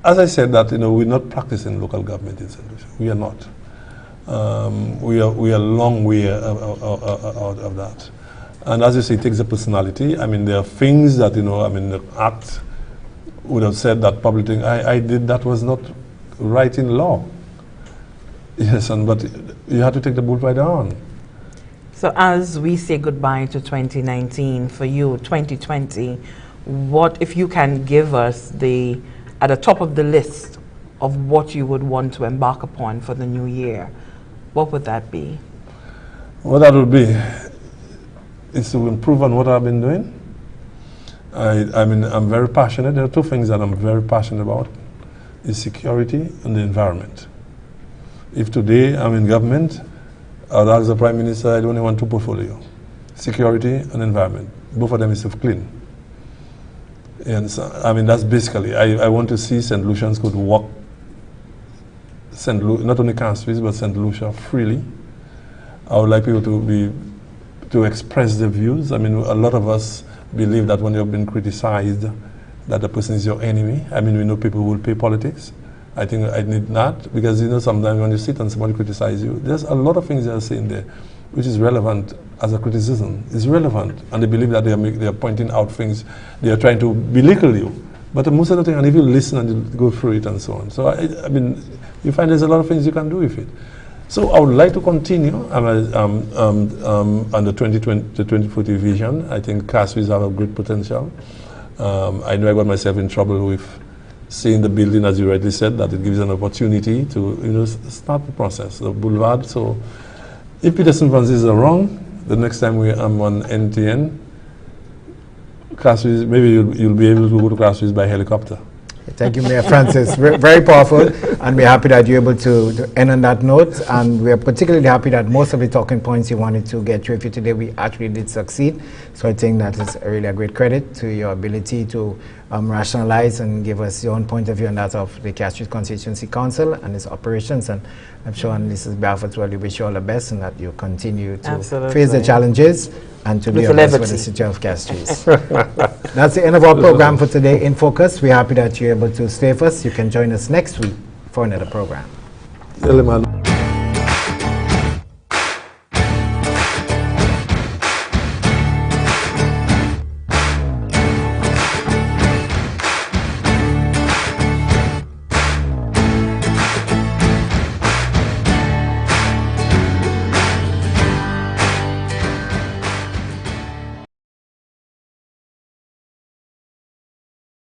as I said that, we're not practicing local government in St. Lucia. We are not. We are a long way out of that. And as you say, it takes a personality. I mean, there are things that, the Act would have said that public thing I did that was not right in law. Yes, but you have to take the bull by the horn. So as we say goodbye to 2019, for you, 2020, what if you can give us at the top of the list of what you would want to embark upon for the new year, what would that be? What that would be is to improve on what I've been doing. I mean, I'm very passionate. There are 2 things that I'm very passionate about, is security and the environment. If today I'm in government, I'd ask the Prime Minister, I only want 2 portfolios, security and environment. Both of them is clean. And so, I mean, that's basically, I want to see St. Lucians could walk not only Castries, but St. Lucia freely. I would like people to express their views. I mean, a lot of us believe that when you've been criticized, that the person is your enemy. I mean, we know people who will play politics. I think I need not, because sometimes when you sit and somebody criticizes you, there's a lot of things they are saying there which is relevant as a criticism. It's relevant, and they believe that they are pointing out things, they are trying to belittle you. But most of the time, and if you listen and you go through it and so on. So I mean, you find there's a lot of things you can do with it. So I would like to continue on the 2040 vision. I think Castries have a great potential. I know I got myself in trouble with seeing the building, as you rightly said, that it gives an opportunity to start the process, the boulevard. So if Peterson Francis are wrong, the next time I'm on NTN, Castries, maybe you'll be able to go to Castries by helicopter. Thank you, Mayor Francis. Very powerful, and we're happy that you're able to end on that note. And we're particularly happy that most of the talking points you wanted to get through you today, we actually did succeed. So I think that is really a great credit to your ability to rationalize and give us your own point of view on that of the Castries Constituency Council and its operations. And I'm sure on Mrs. Baffert, well, we wish you all the best and that you continue to face the challenges and to be a best for the city of Castries. That's the end of our program for today in Focus. We're happy that you're able to stay with us. You can join us next week for another program.